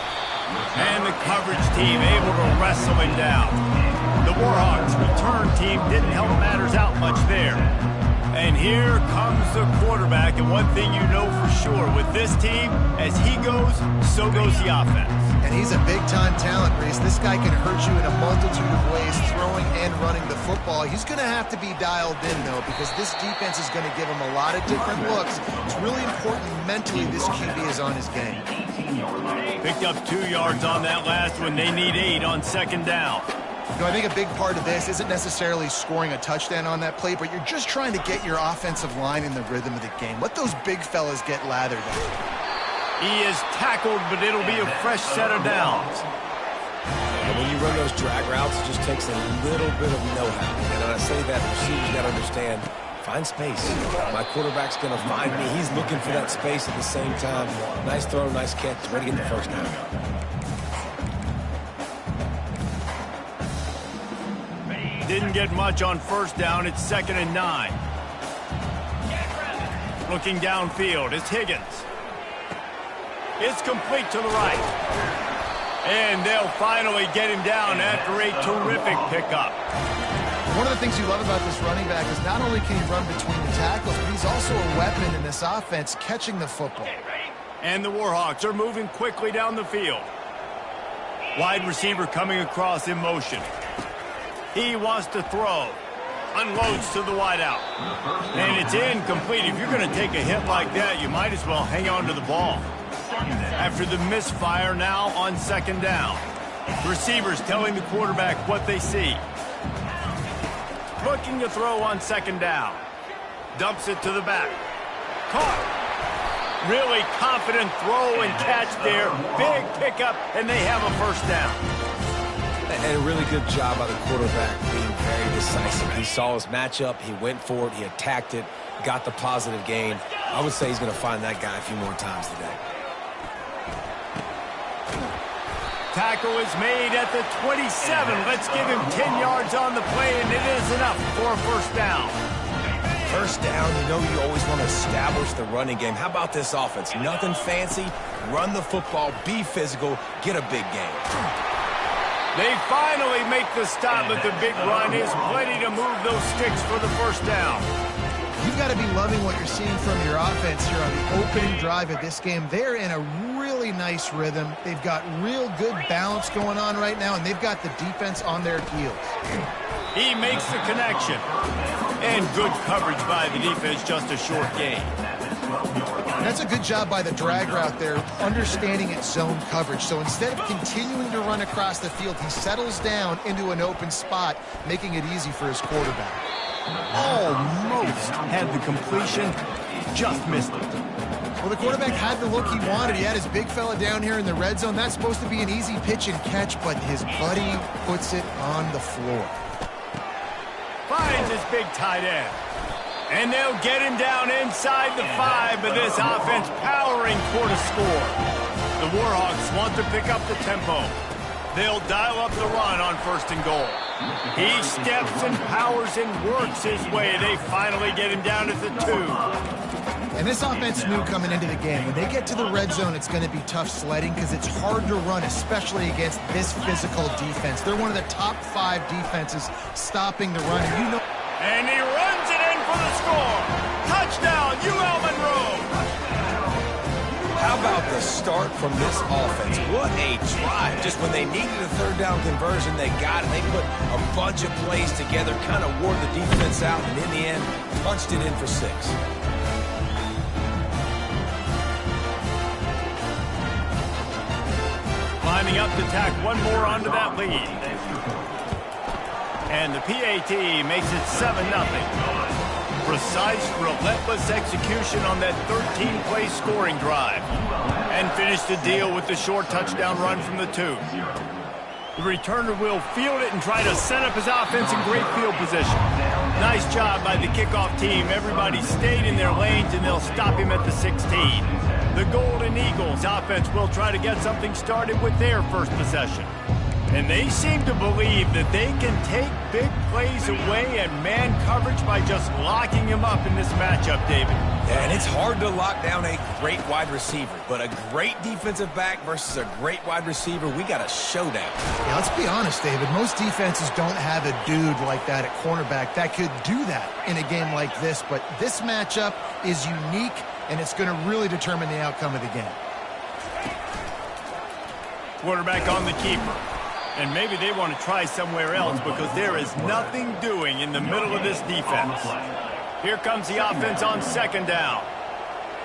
A: And the coverage team able to wrestle him down. The Warhawks return team didn't help matters out much there. And here comes the quarterback. And one thing you know for sure with this team, as he goes, so goes the offense.
B: And he's a big-time talent, Reese. This guy can hurt you in a multitude of ways, throwing and running the football. He's going to have to be dialed in, though, because this defense is going to give him a lot of different looks. It's really important mentally this QB is on his game.
A: Picked up 2 yards on that last one. They need 8 on second down.
B: You know, I think a big part of this isn't necessarily scoring a touchdown on that play, but you're just trying to get your offensive line in the rhythm of the game. Let those big fellas get lathered up.
A: He is tackled, but it'll be a fresh set of downs.
C: And when you run those drag routes, it just takes a little bit of know-how. And when I say that, the receivers got to understand, find space. My quarterback's going to find me. He's looking for that space at the same time. Nice throw, nice catch. Ready to get the first down.
A: Didn't get much on first down. It's 2nd and 9. Looking downfield, it's Higgins. It's complete to the right. And they'll finally get him down after a terrific pickup.
B: One of the things you love about this running back is not only can he run between the tackles, but he's also a weapon in this offense, catching the football.
A: And the Warhawks are moving quickly down the field. Wide receiver coming across in motion. He wants to throw. Unloads to the wideout. And it's incomplete. If you're going to take a hit like that, you might as well hang on to the ball. After the misfire, now on second down. Receivers telling the quarterback what they see. Looking to throw on second down. Dumps it to the back. Caught. Really confident throw and catch there. Big pickup, and they have a first down.
C: And a really good job by the quarterback being very decisive. He saw his matchup, he went for it, he attacked it, got the positive gain. I would say he's going to find that guy a few more times today.
A: Tackle is made at the 27. Let's give him 10 yards on the play, and it is enough for a first down.
C: First down, you know you always want to establish the running game. How about this offense? Nothing fancy. Run the football, be physical, get a big game.
A: They finally make the stop, but the big run is plenty to move those sticks for the first down.
B: You've got to be loving what you're seeing from your offense here on the opening drive of this game. They're in a really nice rhythm. They've got real good balance going on right now, and they've got the defense on their heels.
A: He makes the connection. And good coverage by the defense, just a short gain.
B: That's a good job by the drag route there, understanding its zone coverage. So instead of continuing to run across the field, he settles down into an open spot, making it easy for his quarterback.
A: Almost had the completion, just missed it.
B: Well, the quarterback had the look he wanted. He had his big fella down here in the red zone. That's supposed to be an easy pitch and catch, but his buddy puts it on the floor.
A: Finds his big tight end. And they'll get him down inside the 5, but this offense powering for the score. The Warhawks want to pick up the tempo. They'll dial up the run on 1st and goal. He steps and powers and works his way. They finally get him down at the 2.
B: And this offense knew coming into the game, when they get to the red zone, it's going to be tough sledding because it's hard to run, especially against this physical defense. They're one of the top 5 defenses stopping the run. And you know.
A: And he runs it in for the score. Touchdown, UL Monroe.
C: How about the start from this offense? What a drive. Just when they needed a 3rd down conversion, they got it. They put a bunch of plays together, kind of wore the defense out, and in the end, punched it in for 6.
A: Lining up to tack one more onto that lead. And the PAT makes it 7-0. Precise, relentless execution on that 13-play scoring drive. And finish the deal with the short touchdown run from the 2. The returner will field it and try to set up his offense in great field position. Nice job by the kickoff team. Everybody stayed in their lanes, and they'll stop him at the 16. The Golden Eagles offense will try to get something started with their first possession. And they seem to believe that they can take big plays away and man coverage by just locking him up in this matchup, David.
C: Yeah, and it's hard to lock down a great wide receiver, but a great defensive back versus a great wide receiver, we got a showdown.
B: Yeah, let's be honest, David. Most defenses don't have a dude like that at cornerback that could do that in a game like this, but this matchup is unique, and it's going to really determine the outcome of the game.
A: Quarterback on the keeper. And maybe they want to try somewhere else because there is nothing doing in the middle of this defense. Here comes the offense on second down.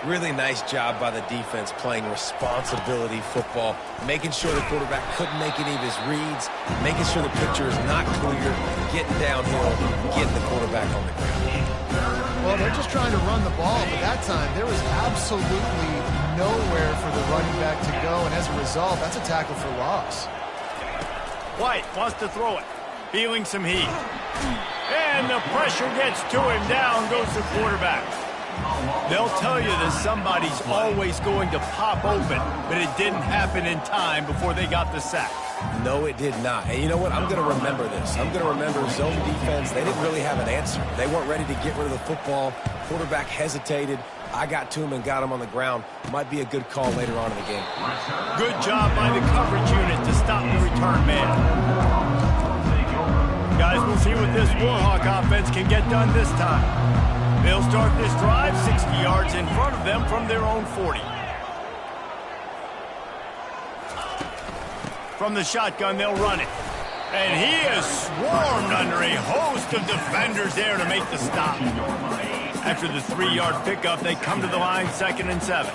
C: Really nice job by the defense playing responsibility football, making sure the quarterback couldn't make any of his reads, making sure the picture is not clear, getting downhill, getting the quarterback on the ground.
B: Well, they're just trying to run the ball, but that time there was absolutely nowhere for the running back to go, and as a result, that's a tackle for loss.
A: White wants to throw it. Feeling some heat. And the pressure gets to him. Down goes the quarterback. They'll tell you that somebody's always going to pop open, but it didn't happen in time before they got the sack.
C: No, it did not. And you know what? I'm going to remember this. I'm going to remember zone defense. They didn't really have an answer. They weren't ready to get rid of the football. Quarterback hesitated. I got to him and got him on the ground. Might be a good call later on in the game.
A: Good job by the coverage unit to stop the return man. Guys, we'll see what this Warhawk offense can get done this time. They'll start this drive 60 yards in front of them from their own 40. From the shotgun, they'll run it. And he is swarmed under a host of defenders there to make the stop. After the 3-yard pickup, they come to the line 2nd and 7.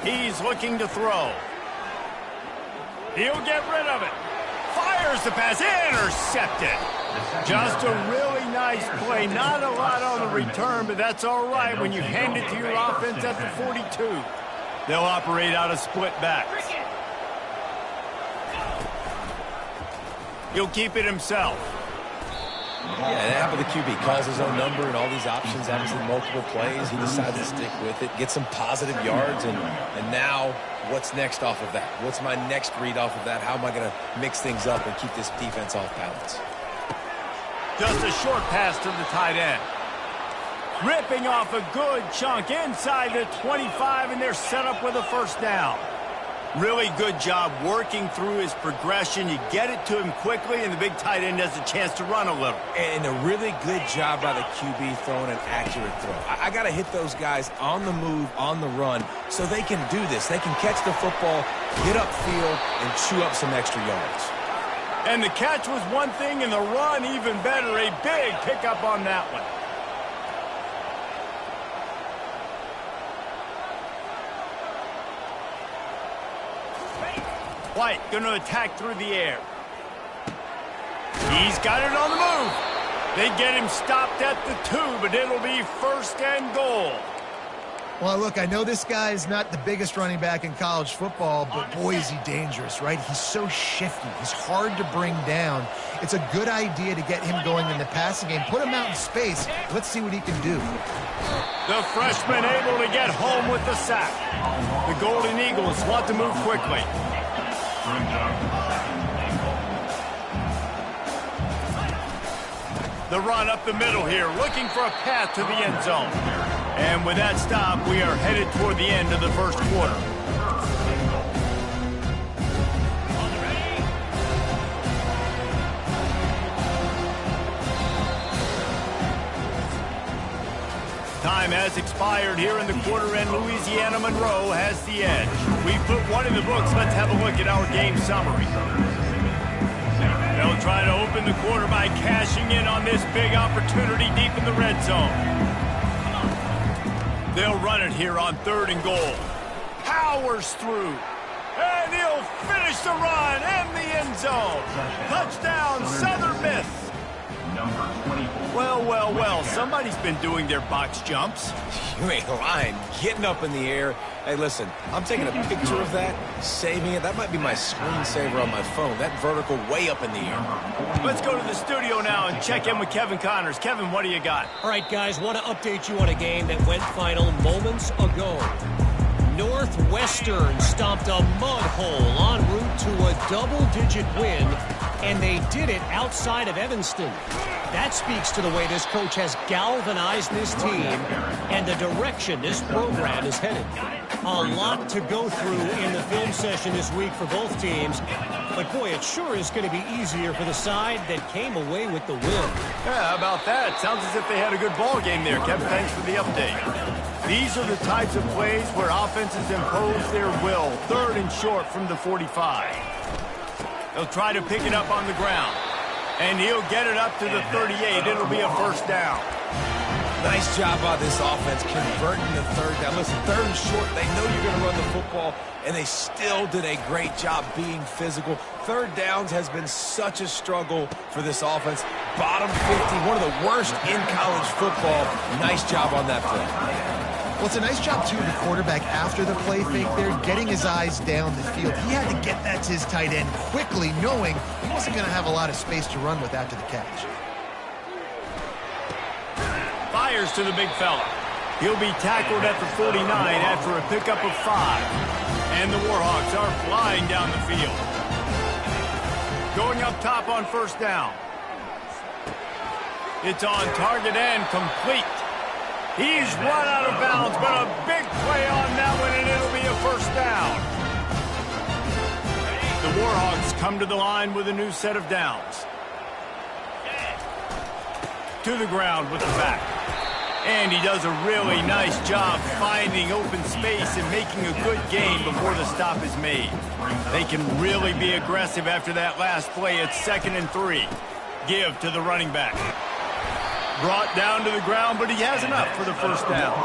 A: He's looking to throw. He'll get rid of it. Fires the pass. Intercepted. Just a really nice play. Not a lot on the return, but that's all right when you hand it to your offense at the 42. They'll operate out of split backs. He'll keep it himself.
C: Yeah, and how about the QB? Calls his own number and all these options, obviously multiple plays. He decides to stick with it, get some positive yards, and now what's next off of that? What's my next read off of that? How am I going to mix things up and keep this defense off balance?
A: Just a short pass to the tight end. Ripping off a good chunk inside the 25, and they're set up with a first down. Really good job working through his progression. You get it to him quickly, and the big tight end has a chance to run a little.
C: And a really good job by the QB throwing an accurate throw. I got to hit those guys on the move, on the run, so they can do this. They can catch the football, get upfield, and chew up some extra yards.
A: And the catch was one thing, and the run even better. A big pickup on that one. White going to attack through the air. He's got it on the move. They get him stopped at the 2, but it'll be 1st and goal.
B: Well, look, I know this guy is not the biggest running back in college football, but boy, is he dangerous, right? He's so shifty. He's hard to bring down. It's a good idea to get him going in the passing game. Put him out in space. Let's see what he can do.
A: The freshman able to get home with the sack. The Golden Eagles want to move quickly. The run up the middle here, looking for a path to the end zone. And with that stop, we are headed toward the end of the first quarter. Time has expired here in the quarter, and Louisiana Monroe has the edge. We put one in the books. Let's have a look at our game summary. They'll try to open the quarter by cashing in on this big opportunity deep in the red zone. They'll run it here on 3rd and goal. Powers through. And he'll finish the run in the end zone. Touchdown, Southern Miss. Well, well, well, somebody's been doing their box jumps.
C: You ain't lying. Getting up in the air. Hey, listen, I'm taking a picture of that, saving it. That might be my screensaver on my phone. That vertical way up in the air.
A: Let's go to the studio now and check in with Kevin Connors. Kevin, what do you got?
D: All right, guys, want to update you on a game that went final moments ago. Northwestern stomped a mud hole en route to a double-digit win, and they did it outside of Evanston. That speaks to the way this coach has galvanized this team and the direction this program is headed. A lot to go through in the film session this week for both teams, but boy, it sure is going to be easier for the side that came away with the win.
A: Yeah, how about that? Sounds as if they had a good ball game there. Kevin, thanks for the update. These are the types of plays where offenses impose their will. 3rd and short from the 45. They'll try to pick it up on the ground. And he'll get it up to the 38. It'll be a first down.
C: Nice job by this offense converting the 3rd down. Listen, 3rd and short, they know you're going to run the football, and they still did a great job being physical. 3rd downs has been such a struggle for this offense. Bottom 50, one of the worst in college football. Nice job on that play.
B: Well, it's a nice job, too, of the quarterback after the play fake there, getting his eyes down the field. He had to get that to his tight end quickly, knowing he wasn't going to have a lot of space to run with after the catch.
A: Fires to the big fella. He'll be tackled at the 49 after a pickup of 5. And the Warhawks are flying down the field. Going up top on first down. It's on target and complete. He's run out of bounds, but a big play on that one, and it'll be a first down. The Warhawks come to the line with a new set of downs. To the ground with the back. And he does a really nice job finding open space and making a good gain before the stop is made. They can really be aggressive after that last play. It's 2nd and 3. Give to the running back. Brought down to the ground, but he has enough for the first down.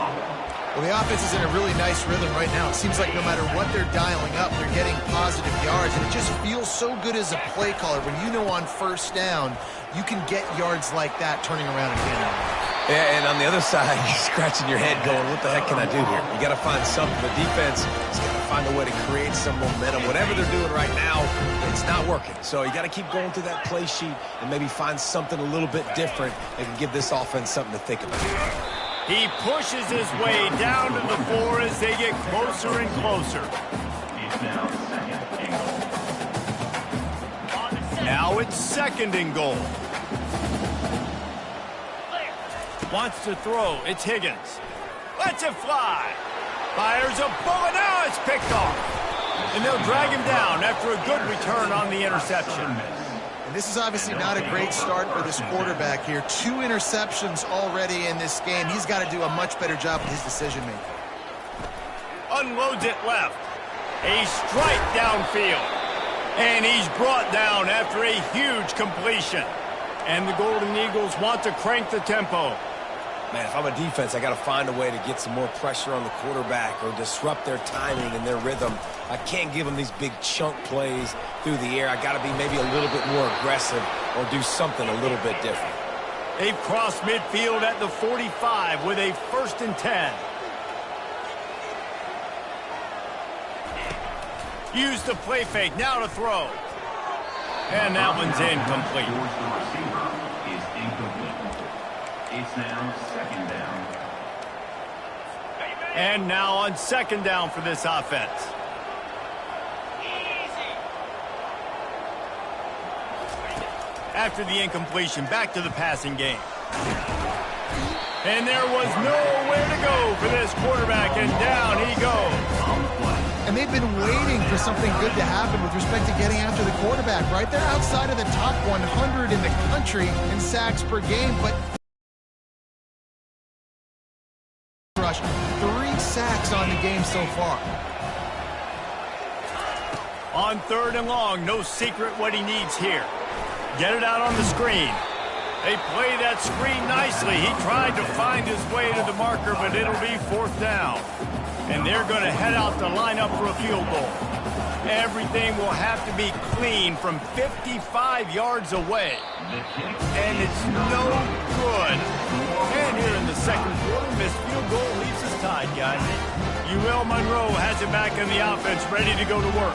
B: Well, the offense is in a really nice rhythm right now. It seems like no matter what they're dialing up, they're getting positive yards, and it just feels so good as a play caller when you know on first down you can get yards like that turning around again.
C: Yeah, and on the other side, you're scratching your head going, what the heck can I do here? You got to find something. The defense has got to find a way to create some momentum. Whatever they're doing right now, it's not working. So you got to keep going through that play sheet and maybe find something a little bit different that can give this offense something to think about.
A: He pushes his way down to the floor as they get closer and closer. Now it's 2nd and goal. Wants to throw. It's Higgins. Lets it fly. Fires a bullet. Now it's picked off. And they'll drag him down after a good return on the interception.
B: And this is obviously not a great start for this quarterback here. 2 interceptions already in this game. He's got to do a much better job with his decision-making.
A: Unloads it left. A strike downfield. And he's brought down after a huge completion. And the Golden Eagles want to crank the tempo.
C: Man, if I'm a defense, I got to find a way to get some more pressure on the quarterback or disrupt their timing and their rhythm. I can't give them these big chunk plays through the air. I got to be maybe a little bit more aggressive or do something a little bit different.
A: They've crossed midfield at the 45 with a 1st and 10. Use the play fake, now to throw. And that one's incomplete.
E: It's now 2nd down.
A: And now on 2nd down for this offense. After the incompletion, back to the passing game. And there was nowhere to go for this quarterback, and down he goes.
B: And they've been waiting for something good to happen with respect to getting after the quarterback, right? They're outside of the top 100 in the country in sacks per game, but rush 3 sacks on the game so far.
A: On 3rd and long, no secret what he needs here. Get it out on the screen. They play that screen nicely. He tried to find his way to the marker, but it'll be 4th down. And they're going to head out to line up for a field goal. Everything will have to be clean from 55 yards away. And it's no good. And here in the second quarter, missed field goal leaves us tied, guys. UL Monroe has it back in the offense, ready to go to work.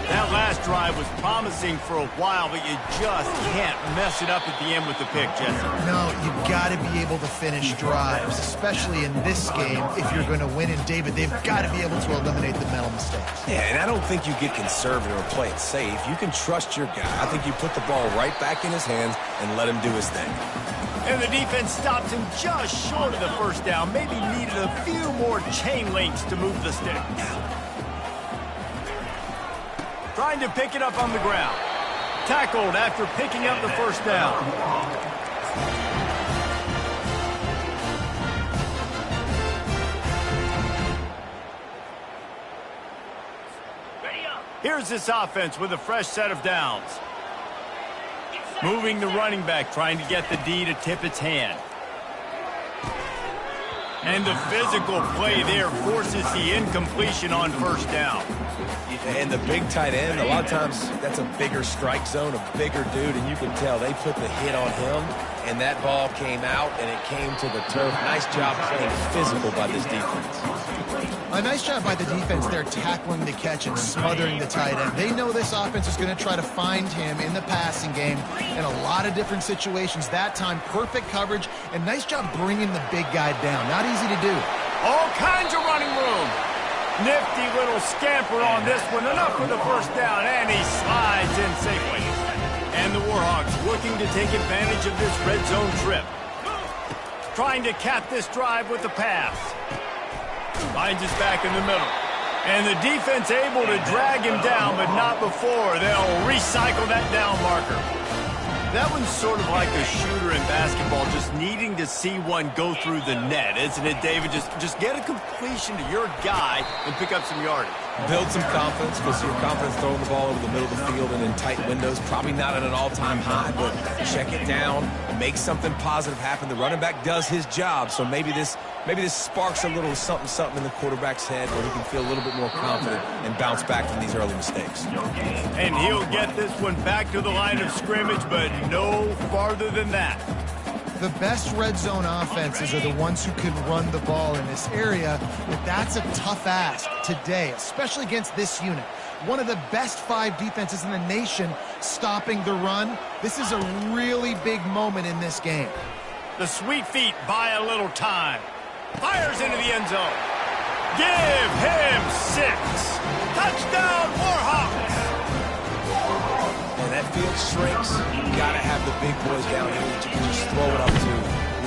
A: That last drive was promising for a while, but you just can't mess it up at the end with the pick, Jesse.
B: No, you've got to be able to finish drives, especially in this game. If you're going to win, and David, they've got to be able to eliminate the mental mistakes.
C: Yeah, and I don't think you get conservative or play it safe. You can trust your guy. I think you put the ball right back in his hands and let him do his thing.
A: And the defense stops him just short of the first down. Maybe needed a few more chain links to move the stick. Trying to pick it up on the ground. Tackled after picking up the first down. Here's this offense with a fresh set of downs. Moving the running back, trying to get the D to tip its hand. And the physical play there forces the incompletion on first down.
C: And the big tight end, a lot of times that's a bigger strike zone, a bigger dude, and you can tell they put the hit on him, and that ball came out, and it came to the turf. Nice job playing physical by this defense.
B: A nice job by the defense there tackling the catch and smothering the tight end. They know this offense is going to try to find him in the passing game in a lot of different situations. That time, perfect coverage, and nice job bringing the big guy down. Not easy to do.
A: All kinds of running room. Nifty little scamper on this one. Enough for the first down, and he slides in safely. And the Warhawks looking to take advantage of this red zone trip. Trying to cap this drive with the pass. Finds his back in the middle. And the defense able to drag him down, but not before. They'll recycle that down marker. That one's sort of like a shooter in basketball, just needing to see one go through the net, isn't it, David? Just get a completion to your guy and pick up some yardage.
C: Build some confidence, because your confidence throwing the ball over the middle of the field and in tight windows, probably not at an all-time high, but check it down, make something positive happen. The running back does his job, so maybe this sparks a little something in the quarterback's head where he can feel a little bit more confident and bounce back from these early mistakes.
A: And he'll get this one back to the line of scrimmage, but no farther than that.
B: The best red zone offenses are the ones who can run the ball in this area, but that's a tough ask today, especially against this unit. One of the best 5 defenses in the nation stopping the run. This is a really big moment in this game.
A: The sweet feet buy a little time. Fires into the end zone. Give him 6. Touchdown, Warhawks!
C: And that field shrinks. You got to have the big boys down here that you can just throw it up to.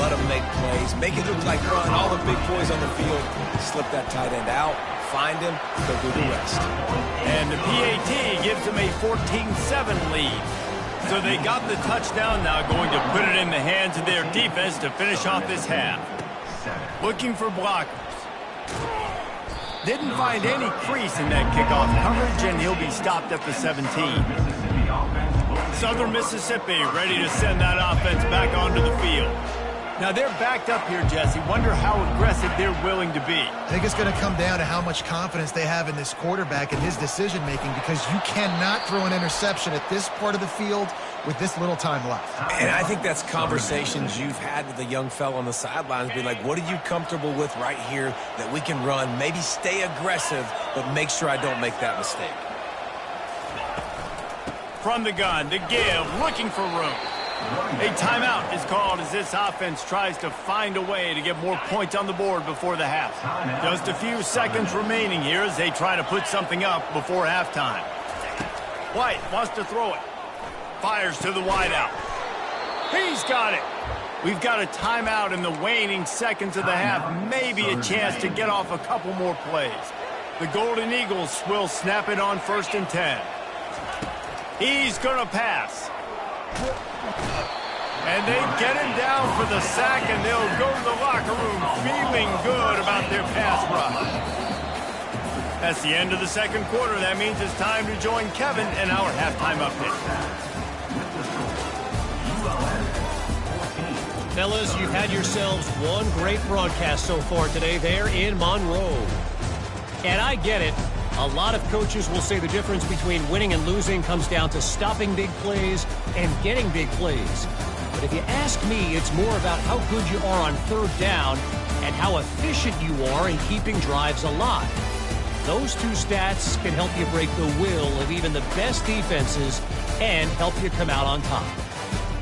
C: Let them make plays. Make it look like run. All the big boys on the field. Slip that tight end out. Find him. They'll do the rest.
A: And the PAT gives them a 14-7 lead. So they got the touchdown now, going to put it in the hands of their defense to finish off this half. Looking for blockers. Didn't find any crease in that kickoff coverage, and he'll be stopped at the 17. Southern Mississippi ready to send that offense back onto the field. Now they're backed up here, Jesse. Wonder how aggressive they're willing to be.
B: I think it's going to come down to how much confidence they have in this quarterback and his decision-making, because you cannot throw an interception at this part of the field with this little time left.
C: And I think that's conversations you've had with the young fella on the sidelines. Be like, what are you comfortable with right here that we can run? Maybe stay aggressive, but make sure I don't make that mistake.
A: From the gun, to give, looking for room. A timeout is called as this offense tries to find a way to get more points on the board before the half. Just a few seconds remaining here as they try to put something up before halftime. White wants to throw it. Fires to the wideout. He's got it. We've got a timeout in the waning seconds of the half. Maybe a chance to get off a couple more plays. The Golden Eagles will snap it on 1st and 10. He's going to pass. And they get him down for the sack, and they'll go to the locker room feeling good about their pass rush. That's the end of the second quarter. That means it's time to join Kevin in our halftime update.
D: Fellas, you've had yourselves one great broadcast so far today there in Monroe. And I get it. A lot of coaches will say the difference between winning and losing comes down to stopping big plays and getting big plays. But if you ask me, it's more about how good you are on third down and how efficient you are in keeping drives alive. Those two stats can help you break the will of even the best defenses and help you come out on top.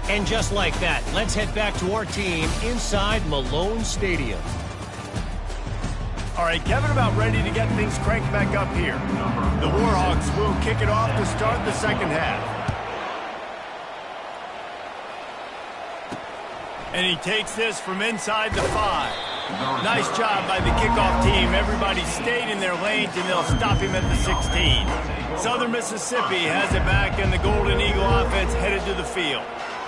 D: And just like that, let's head back to our team inside Malone Stadium.
A: All right, Kevin, about ready to get things cranked back up here. The Warhawks will kick it off to start the second half. And he takes this from inside the 5. Nice job by the kickoff team. Everybody stayed in their lanes, and they'll stop him at the 16. Southern Mississippi has it back, and the Golden Eagle offense headed to the field.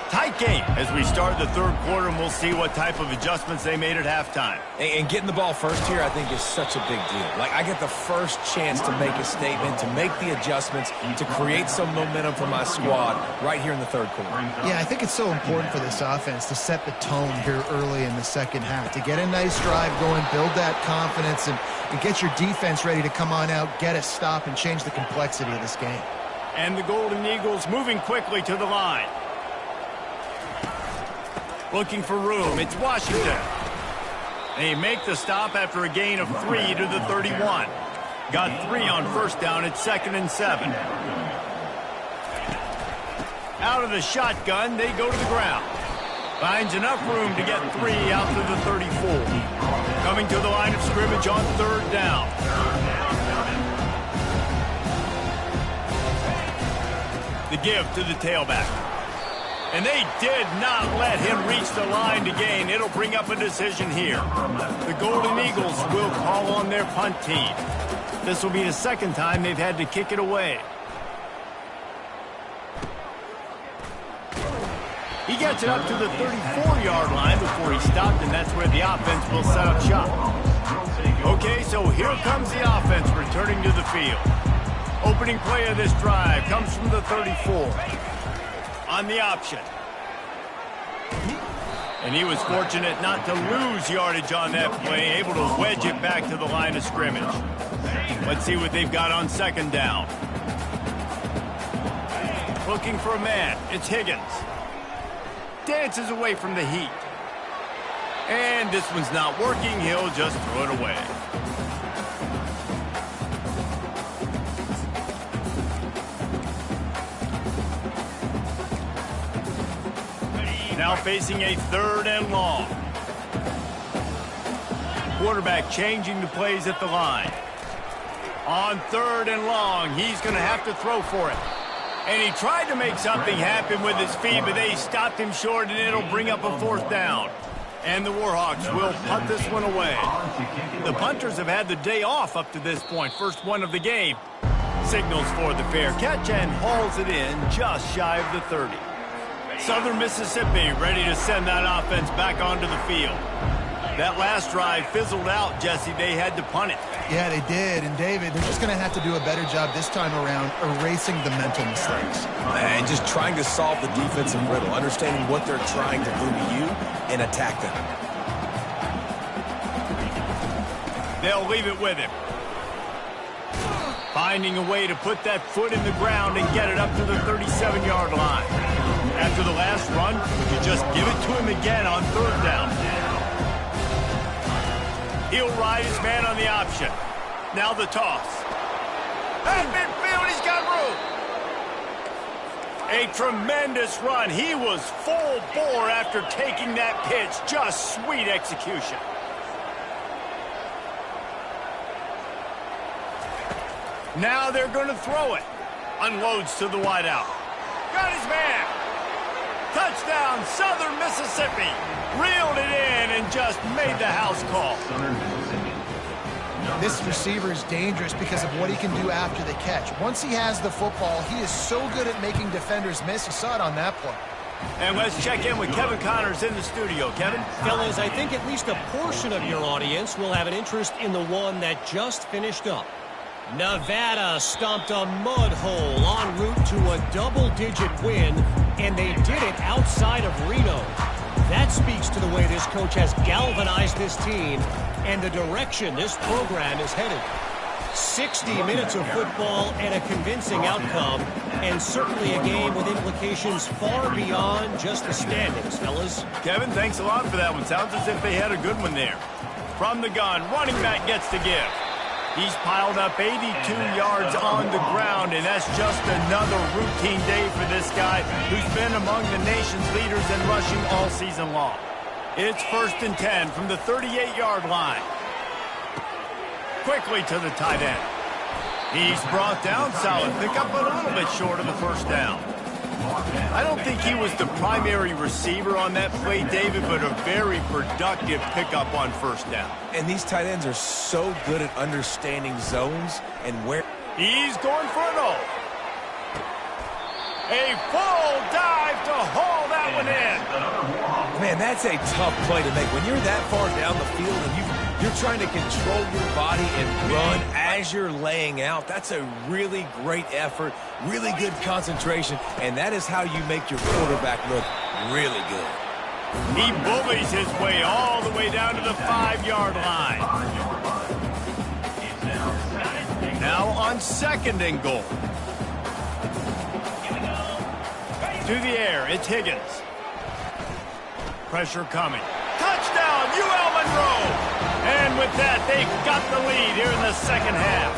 A: Tight game as we start the third quarter, and we'll see what type of adjustments they made at halftime.
C: And getting the ball first here, I think, is such a big deal. Like, I get the first chance to make a statement, to make the adjustments, to create some momentum for my squad right here in the third quarter.
B: Yeah, I think it's so important for this offense to set the tone here early in the second half, to get a nice drive going, build that confidence, and get your defense ready to come on out, get a stop, and change the complexity of this game.
A: And the Golden Eagles moving quickly to the line. Looking for room. It's Washington. They make the stop after a gain of 3 to the 31. Got 3 on first down. It's 2nd and 7. Out of the shotgun, they go to the ground. Finds enough room to get 3 out to the 34. Coming to the line of scrimmage on third down. The give to the tailback. And they did not let him reach the line to gain. It'll bring up a decision here. The Golden Eagles will call on their punt team. This will be the second time they've had to kick it away. He gets it up to the 34-yard line before he stopped, and that's where the offense will set up shop. Okay, so here comes the offense returning to the field. Opening play of this drive comes from the 34. On the option. And he was fortunate not to lose yardage on that play, able to wedge it back to the line of scrimmage. Let's see what they've got on second down. Looking for a man. It's Higgins. Dances away from the heat. And this one's not working. He'll just throw it away. Now facing a 3rd and long. Quarterback changing the plays at the line. On 3rd and long, he's going to have to throw for it. And he tried to make something happen with his feet, but they stopped him short, and it'll bring up a 4th down. And the Warhawks will punt this one away. The punters have had the day off up to this point. First one of the game. Signals for the fair catch and hauls it in just shy of the 30. Southern Mississippi ready to send that offense back onto the field. That last drive fizzled out, Jesse. They had to punt it.
B: Yeah, they did. And, David, they're just going to have to do a better job this time around erasing the mental mistakes.
C: And just trying to solve the defensive riddle, understanding what they're trying to do to you and attack them.
A: They'll leave it with him. Finding a way to put that foot in the ground and get it up to the 37-yard line. After the last run, you just give it to him again on 3rd down. He'll ride his man on the option. Now the toss. At midfield, he's got room. A tremendous run. He was full bore after taking that pitch. Just sweet execution. Now they're going to throw it. Unloads to the wideout. Got his man. Touchdown, Southern Mississippi. Reeled it in and just made the house call.
B: This receiver is dangerous because of what he can do after the catch. Once he has the football, he is so good at making defenders miss. You saw it on that play.
A: And let's check in with Kevin Connors in the studio. Kevin?
D: Fellas, I think at least a portion of your audience will have an interest in the one that just finished up. Nevada stomped a mud hole en route to a double-digit win, and they did it outside of Reno. That speaks to the way this coach has galvanized this team and the direction this program is headed. 60 minutes of football and a convincing outcome, and certainly a game with implications far beyond just the standings, fellas.
A: Kevin, thanks a lot for that one. Sounds as if they had a good one there. From the gun, running back gets the give. He's piled up 82 yards on the ground, and that's just another routine day for this guy who's been among the nation's leaders in rushing all season long. It's 1st and 10 from the 38-yard line. Quickly to the tight end. He's brought down, solid pickup, but a little bit short of the first down. I don't think he was the primary receiver on that play, David, but a very productive pickup on first down.
C: And these tight ends are so good at understanding zones and where.
A: He's going for it all. A full dive to haul that one in.
C: Man, that's a tough play to make. When you're that far down the field and you're trying to control your body and run as you're laying out, that's a really great effort, really good concentration, and that is how you make your quarterback look really good.
A: He bullies his way all the way down to the 5-yard line. Now on 2nd and goal. To the air, it's Higgins. Pressure coming. Touchdown, UL Monroe! And with that, they've got the lead here in the second half.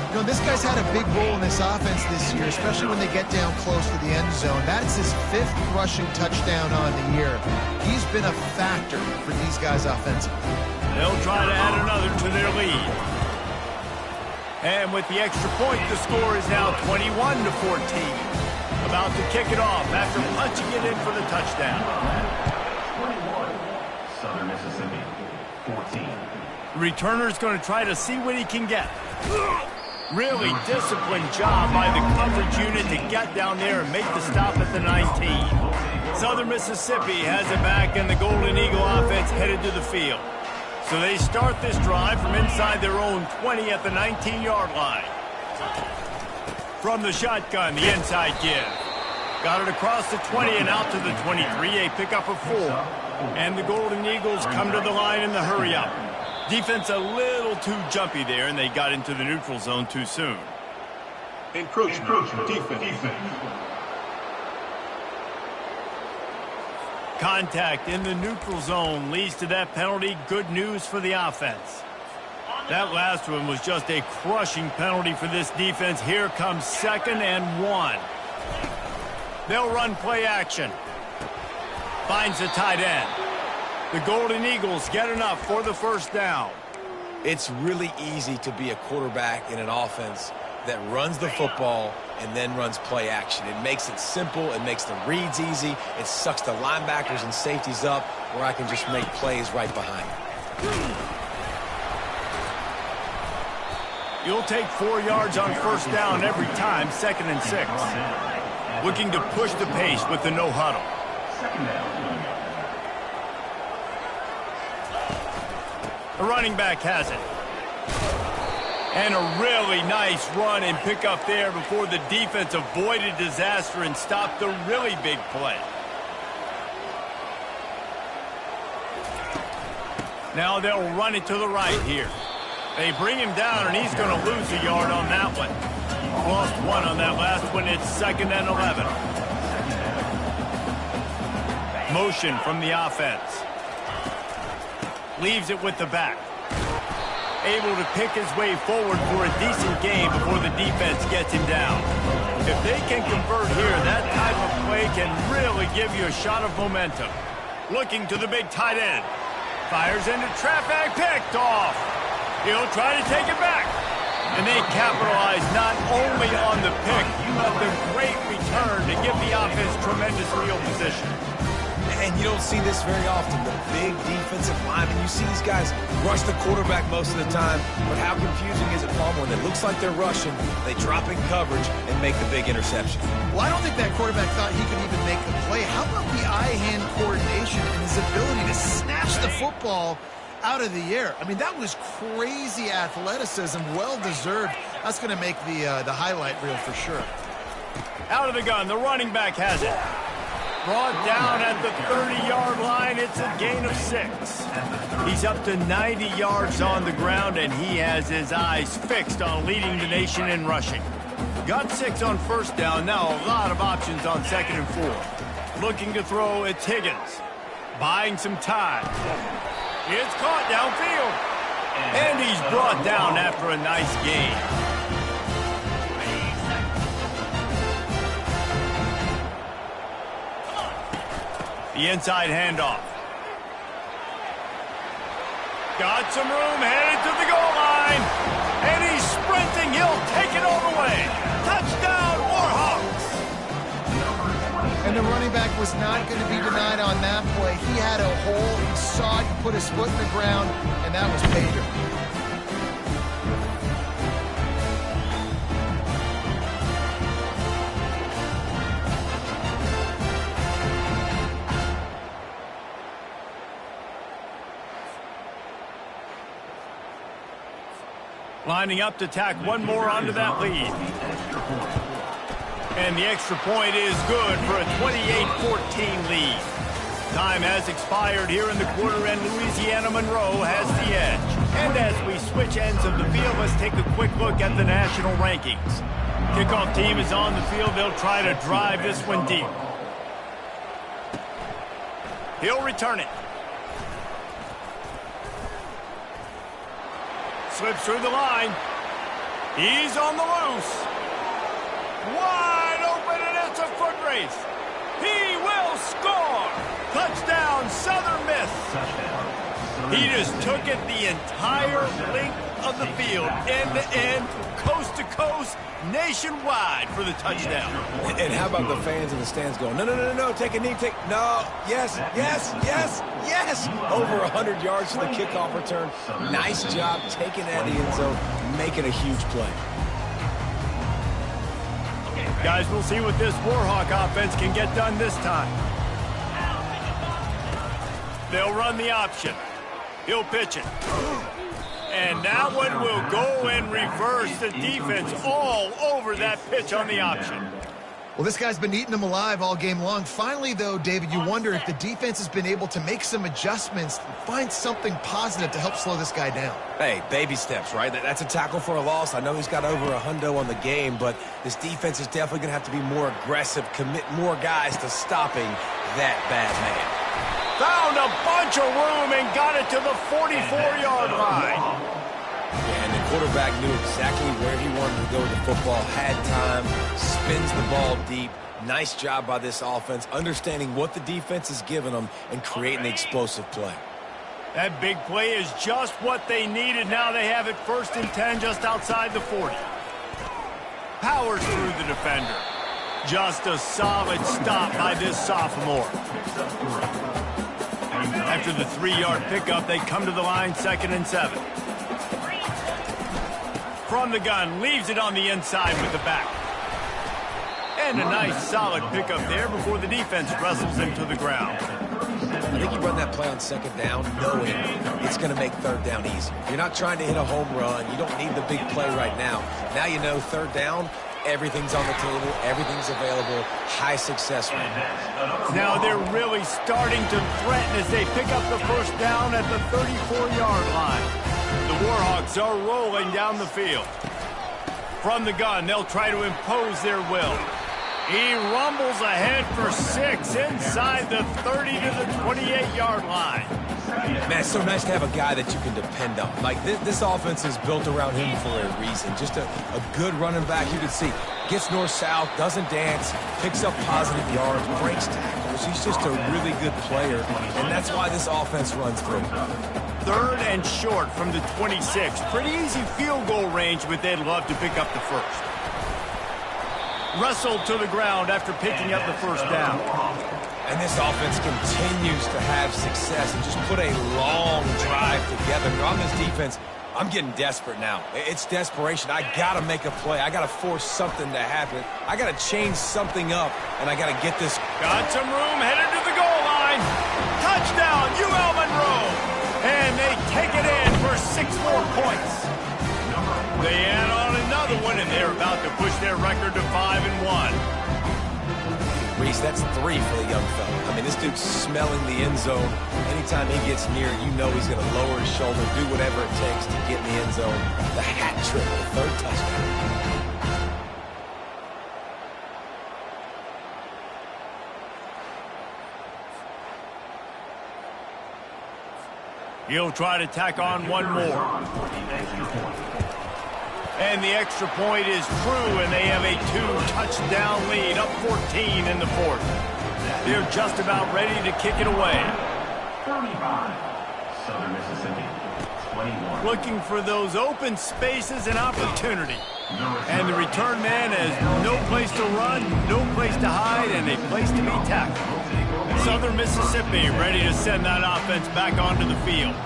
B: You know, this guy's had a big role in this offense this year, especially when they get down close to the end zone. That's his 5th rushing touchdown on the year. He's been a factor for these guys offensively.
A: They'll try to add another to their lead. And with the extra point, the score is now 21-14. About to kick it off after punching it in for the touchdown.
E: 21, Southern Mississippi, 14.
A: Returner's going to try to see what he can get. Really disciplined job by the coverage unit to get down there and make the stop at the 19. Southern Mississippi has it back, and the Golden Eagle offense headed to the field. So they start this drive from inside their own 20 at the 19-yard line. From the shotgun, the inside give. Got it across the 20 and out to the 23, a pickup of 4. And the Golden Eagles come to the line in the hurry-up. Defense a little too jumpy there, and they got into the neutral zone too soon.
F: Encroachment. Defense.
A: Contact in the neutral zone leads to that penalty. Good news for the offense. That last one was just a crushing penalty for this defense. Here comes 2nd and 1. They'll run play action. Finds the tight end. The Golden Eagles get enough for the first down.
C: It's really easy to be a quarterback in an offense that runs the football and then runs play action. It makes it simple. It makes the reads easy. It sucks the linebackers and safeties up where I can just make plays right behind them.
A: You'll take 4 yards on first down every time, 2nd and 6. Looking to push the pace with the no huddle. The running back has it. And a really nice run and pick up there before the defense avoided disaster and stopped the really big play. Now they'll run it to the right here. They bring him down, and he's going to lose a yard on that one. Lost 1 on that last one. It's 2nd and 11. Motion from the offense. Leaves it with the back. Able to pick his way forward for a decent gain before the defense gets him down. If they can convert here, that type of play can really give you a shot of momentum. Looking to the big tight end. Fires into traffic, picked off. He'll try to take it back. And they capitalize not only on the pick, but the great return to give the offense tremendous field position.
C: And you don't see this very often, the big defensive linemen. You see these guys rush the quarterback most of the time, but how confusing is it, Palmer, when it looks like they're rushing, they drop in coverage and make the big interception?
B: Well, I don't think that quarterback thought he could even make a play. How about the eye-hand coordination and his ability to snatch the football out of the air? I mean, that was crazy athleticism, well-deserved. That's going to make the highlight reel for sure.
A: Out of the gun, the running back has it. Brought down at the 30-yard line. It's a gain of 6. He's up to 90 yards on the ground, and he has his eyes fixed on leading the nation in rushing. Got 6 on first down. Now a lot of options on 2nd and 4. Looking to throw, it's Higgins. Buying some time. It's caught downfield. And he's brought down after a nice gain. The inside handoff. Got some room, headed to the goal line. And he's sprinting. He'll take it all the way. Touchdown, Warhawks.
B: And the running back was not going to be denied on that play. He had a hole. He saw it. He put his foot in the ground, and that was major.
A: Lining up to tack one more onto that lead. And the extra point is good for a 28-14 lead. Time has expired here in the quarter, and Louisiana Monroe has the edge. And as we switch ends of the field, let's take a quick look at the national rankings. Kickoff team is on the field. They'll try to drive this one deep. He'll return it. Slips through the line. He's on the loose. Wide open, and it's a foot race. He will score. Touchdown, Southern Miss. He just took it the entire length of the field, end to end, coast to coast, nationwide for the touchdown.
C: And how about the fans in the stands going, no, no, no, no, take a knee, no, yes, yes, yes, yes. Over 100 yards for the kickoff return. Nice job taking that in the end zone, making a huge play.
A: Guys, we'll see what this Warhawk offense can get done this time. They'll run the option. He'll pitch it. And that one will go in reverse. The defense all over that pitch on the option.
B: Well, this guy's been eating them alive all game long. Finally, though, David, you wonder if the defense has been able to make some adjustments, find something positive to help slow this guy down.
C: Hey, baby steps, right? That's a tackle for a loss. I know he's got over a hundo on the game, but this defense is definitely going to have to be more aggressive, commit more guys to stopping that bad man.
A: Found a bunch of room and got it to the 44-yard line.
C: And the quarterback knew exactly where he wanted to go with the football, had time, spins the ball deep. Nice job by this offense, understanding what the defense is giving them and creating the explosive play.
A: That big play is just what they needed. Now they have it 1st and 10 just outside the 40. Powers through the defender. Just a solid stop by this sophomore. After the 3-yard pickup, they come to the line 2nd and 7. From the gun, leaves it on the inside with the back. And a nice solid pickup there before the defense wrestles him to the ground.
C: I think you run that play on 2nd down knowing it's going to make 3rd down easier. You're not trying to hit a home run. You don't need the big play right now. Now you know 3rd down, everything's on the table, everything's available, high success rate.
A: Now they're really starting to threaten as they pick up the 1st down at the 34-yard line. The Warhawks are rolling down the field. From the gun, they'll try to impose their will. He rumbles ahead for 6 inside the 30 to the 28-yard line.
C: Man, it's so nice to have a guy that you can depend on. Like, this offense is built around him for a reason. Just a good running back. You can see, gets north-south, doesn't dance, picks up positive yards, breaks tackles. He's just a really good player, and that's why this offense runs through.
A: 3rd and short from the 26. Pretty easy field goal range, but they'd love to pick up the 1st. Wrestled to the ground after picking up the 1st down.
C: And this offense continues to have success and just put a long drive together. On this defense, I'm getting desperate now. It's desperation. I got to make a play. I got to force something to happen. I got to change something up, and I got to get this.
A: Got some room, headed to the goal line. Touchdown, UL Monroe. And they take it in for 6 more points. They add on another one, and they're about to push their record to 5-1.
C: Reese, that's 3 for the young fella. I mean, this dude's smelling the end zone. Anytime he gets near, you know he's going to lower his shoulder, do whatever it takes to get in the end zone. The hat trick, the 3rd touchdown.
A: He'll try to tack on one more. And the extra point is true, and they have a 2-touchdown lead, up 14 in the 4th. They're just about ready to kick it away.
E: 35, Southern Mississippi, 21.
A: Looking for those open spaces and opportunity. And the return man has no place to run, no place to hide, and a place to be tackled. Southern Mississippi ready to send that offense back onto the field.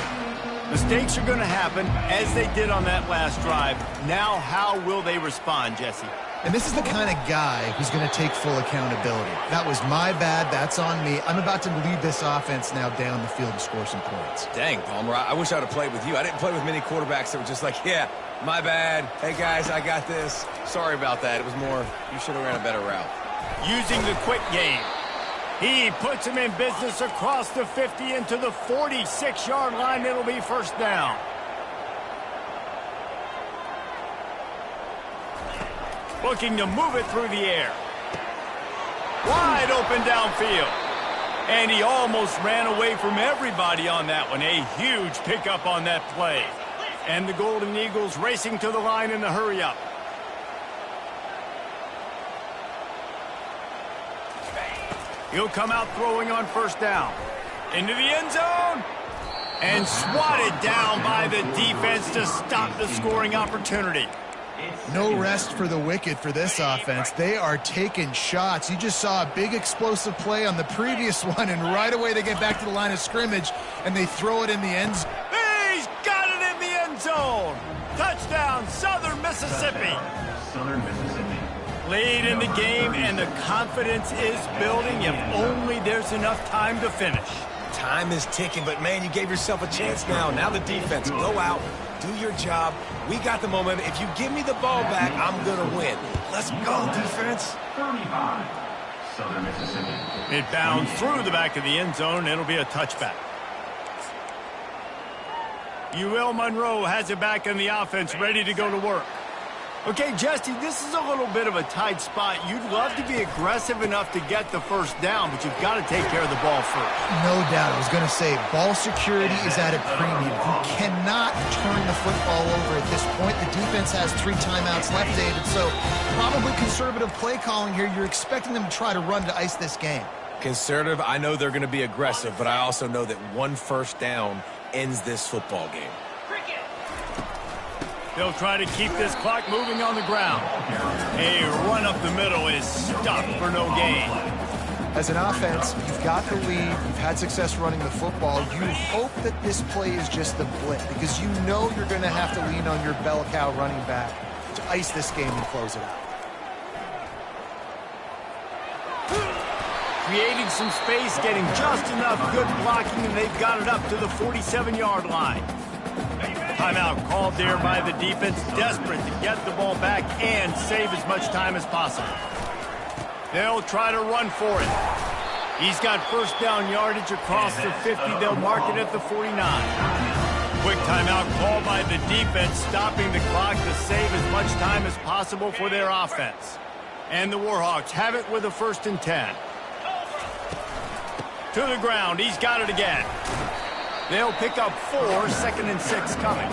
A: Mistakes are going to happen, as they did on that last drive. Now, how will they respond, Jesse?
B: And this is the kind of guy who's going to take full accountability. That was my bad. That's on me. I'm about to lead this offense now down the field and score some points.
C: Dang, Palmer, I wish I would have played with you. I didn't play with many quarterbacks that were just like, yeah, my bad. Hey, guys, I got this. Sorry about that. It was more, you should have ran a better route.
A: Using the quick game. He puts him in business across the 50 into the 46-yard line. It'll be 1st down. Looking to move it through the air. Wide open downfield. And he almost ran away from everybody on that one. A huge pickup on that play. And the Golden Eagles racing to the line in the hurry-up. He'll come out throwing on 1st down. Into the end zone. And swatted down by the defense to stop the scoring opportunity.
B: No rest for the wicked for this offense. They are taking shots. You just saw a big explosive play on the previous one, and right away they get back to the line of scrimmage, and they throw it in the end zone.
A: He's got it in the end zone. Touchdown, Southern Mississippi.
E: Southern Mississippi.
A: Lead in the game, and the confidence is building if only there's enough time to finish.
C: Time is ticking, but, man, you gave yourself a chance now. Now the defense, go out, do your job. We got the momentum. If you give me the ball back, I'm going to win. Let's go, defense.
E: 35, Southern Mississippi.
A: It bounds through the back of the end zone, and it'll be a touchback. UL Monroe has it back in the offense, ready to go to work. Okay, Jesse, this is a little bit of a tight spot. You'd love to be aggressive enough to get the 1st down, but you've got to take care of the ball first.
B: No doubt. I was going to say, ball security is at a premium. You cannot turn the football over at this point. The defense has 3 timeouts left, David, so probably conservative play calling here. You're expecting them to try to run to ice this game.
C: Conservative, I know they're going to be aggressive, but I also know that 1 1st down ends this football game.
A: They'll try to keep this clock moving on the ground. A run up the middle is stopped for no gain.
B: As an offense, you've got the lead. You've had success running the football. You hope that this play is just the blip because you know you're going to have to lean on your bell cow running back to ice this game and close it out.
A: Creating some space, getting just enough good blocking, and they've got it up to the 47-yard line. Timeout called there by the defense, desperate to get the ball back and save as much time as possible. They'll try to run for it. He's got 1st down yardage across the 50. They'll mark it at the 49. Quick timeout called by the defense, stopping the clock to save as much time as possible for their offense. And the Warhawks have it with a 1st and 10. To the ground. He's got it again. They'll pick up 4, 2nd and 6 coming.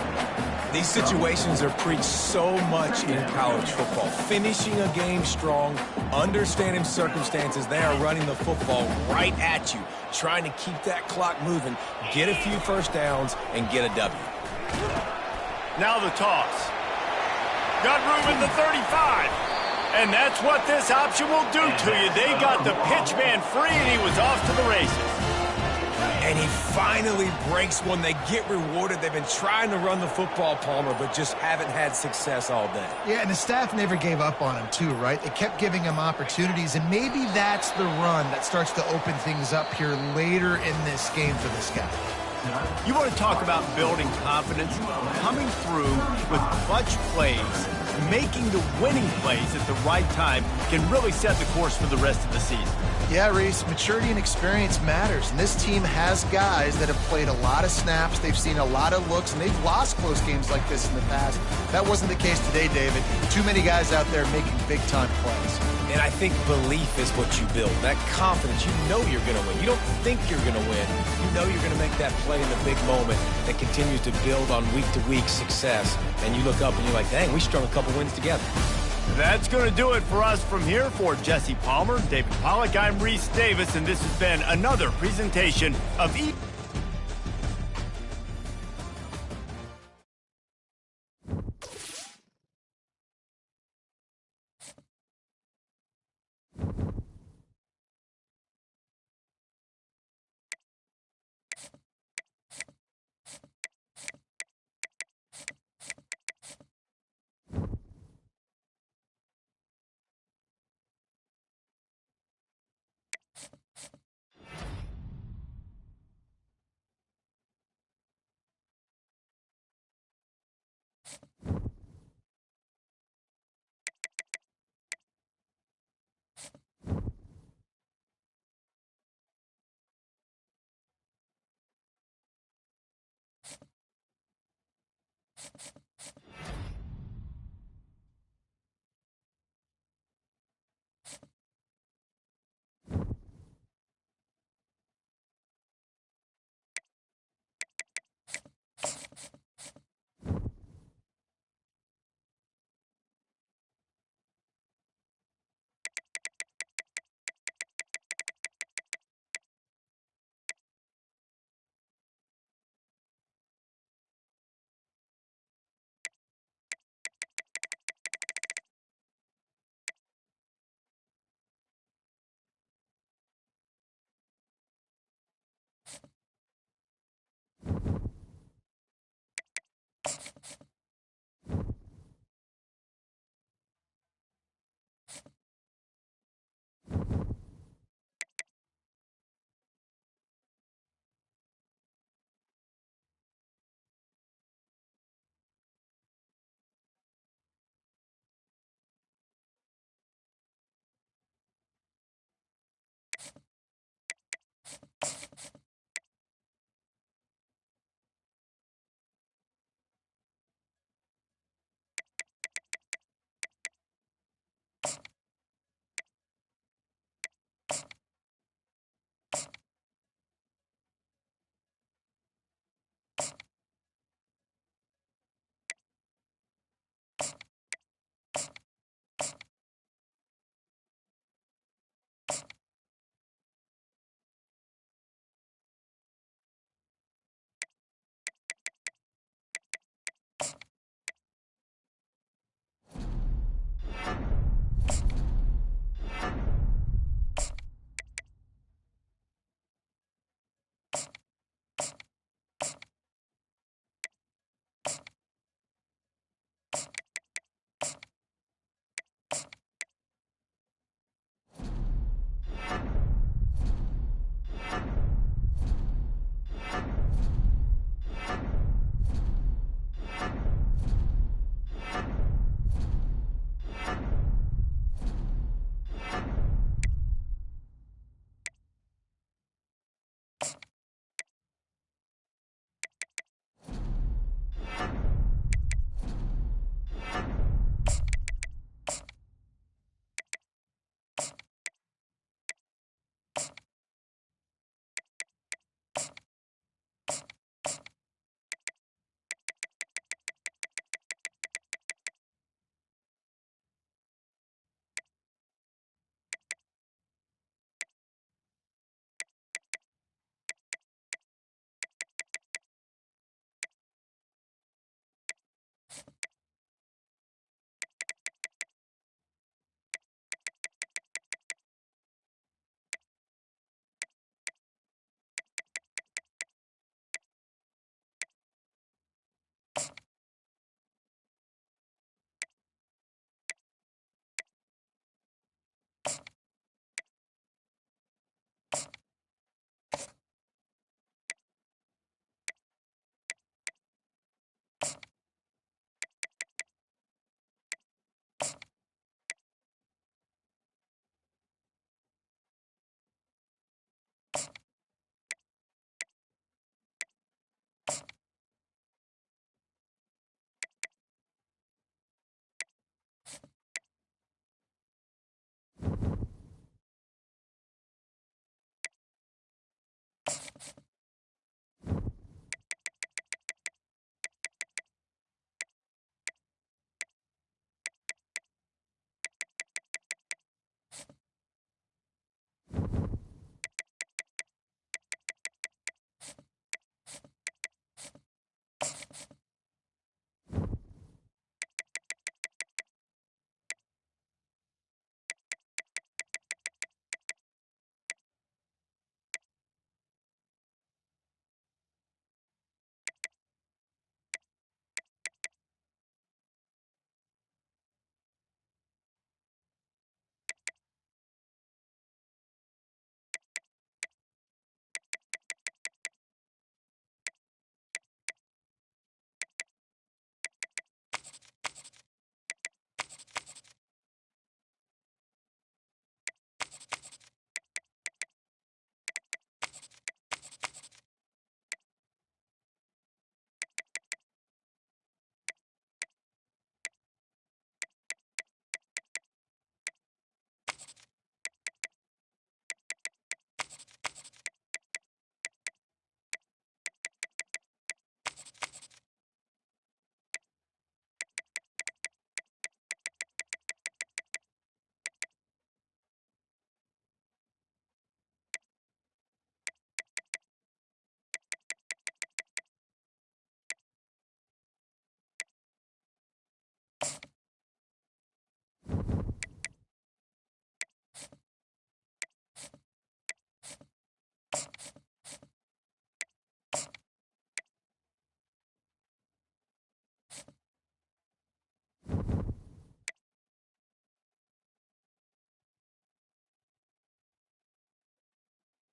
C: These situations are preached so much in college football. Finishing a game strong, understanding circumstances. They are running the football right at you, trying to keep that clock moving, get a few 1st downs, and get a W.
A: Now the toss. Got room in the 35. And that's what this option will do to you. They got the pitch man free, and he was off to the races.
C: And he finally breaks one. They get rewarded. They've been trying to run the football, Palmer, but just haven't had success all day.
B: Yeah, and the staff never gave up on him, too, right? They kept giving him opportunities, and maybe that's the run that starts to open things up here later in this game for this guy.
A: You want to talk about building confidence? Coming through with clutch plays making the winning plays at the right time can really set the course for the rest of the season.
B: Yeah, Reese, maturity and experience matters, and this team has guys that have played a lot of snaps, they've seen a lot of looks, and they've lost close games like this in the past. That wasn't the case today, David. Too many guys out there making big-time plays.
C: And I think belief is what you build. That confidence, you know you're going to win. You don't think you're going to win. You know you're going to make that play in the big moment that continues to build on week-to-week success. And you look up and you're like, dang, we strung a couple wins together.
A: That's going to do it for us from here. For Jesse Palmer, David Pollack, I'm Reese Davis, and this has been another presentation of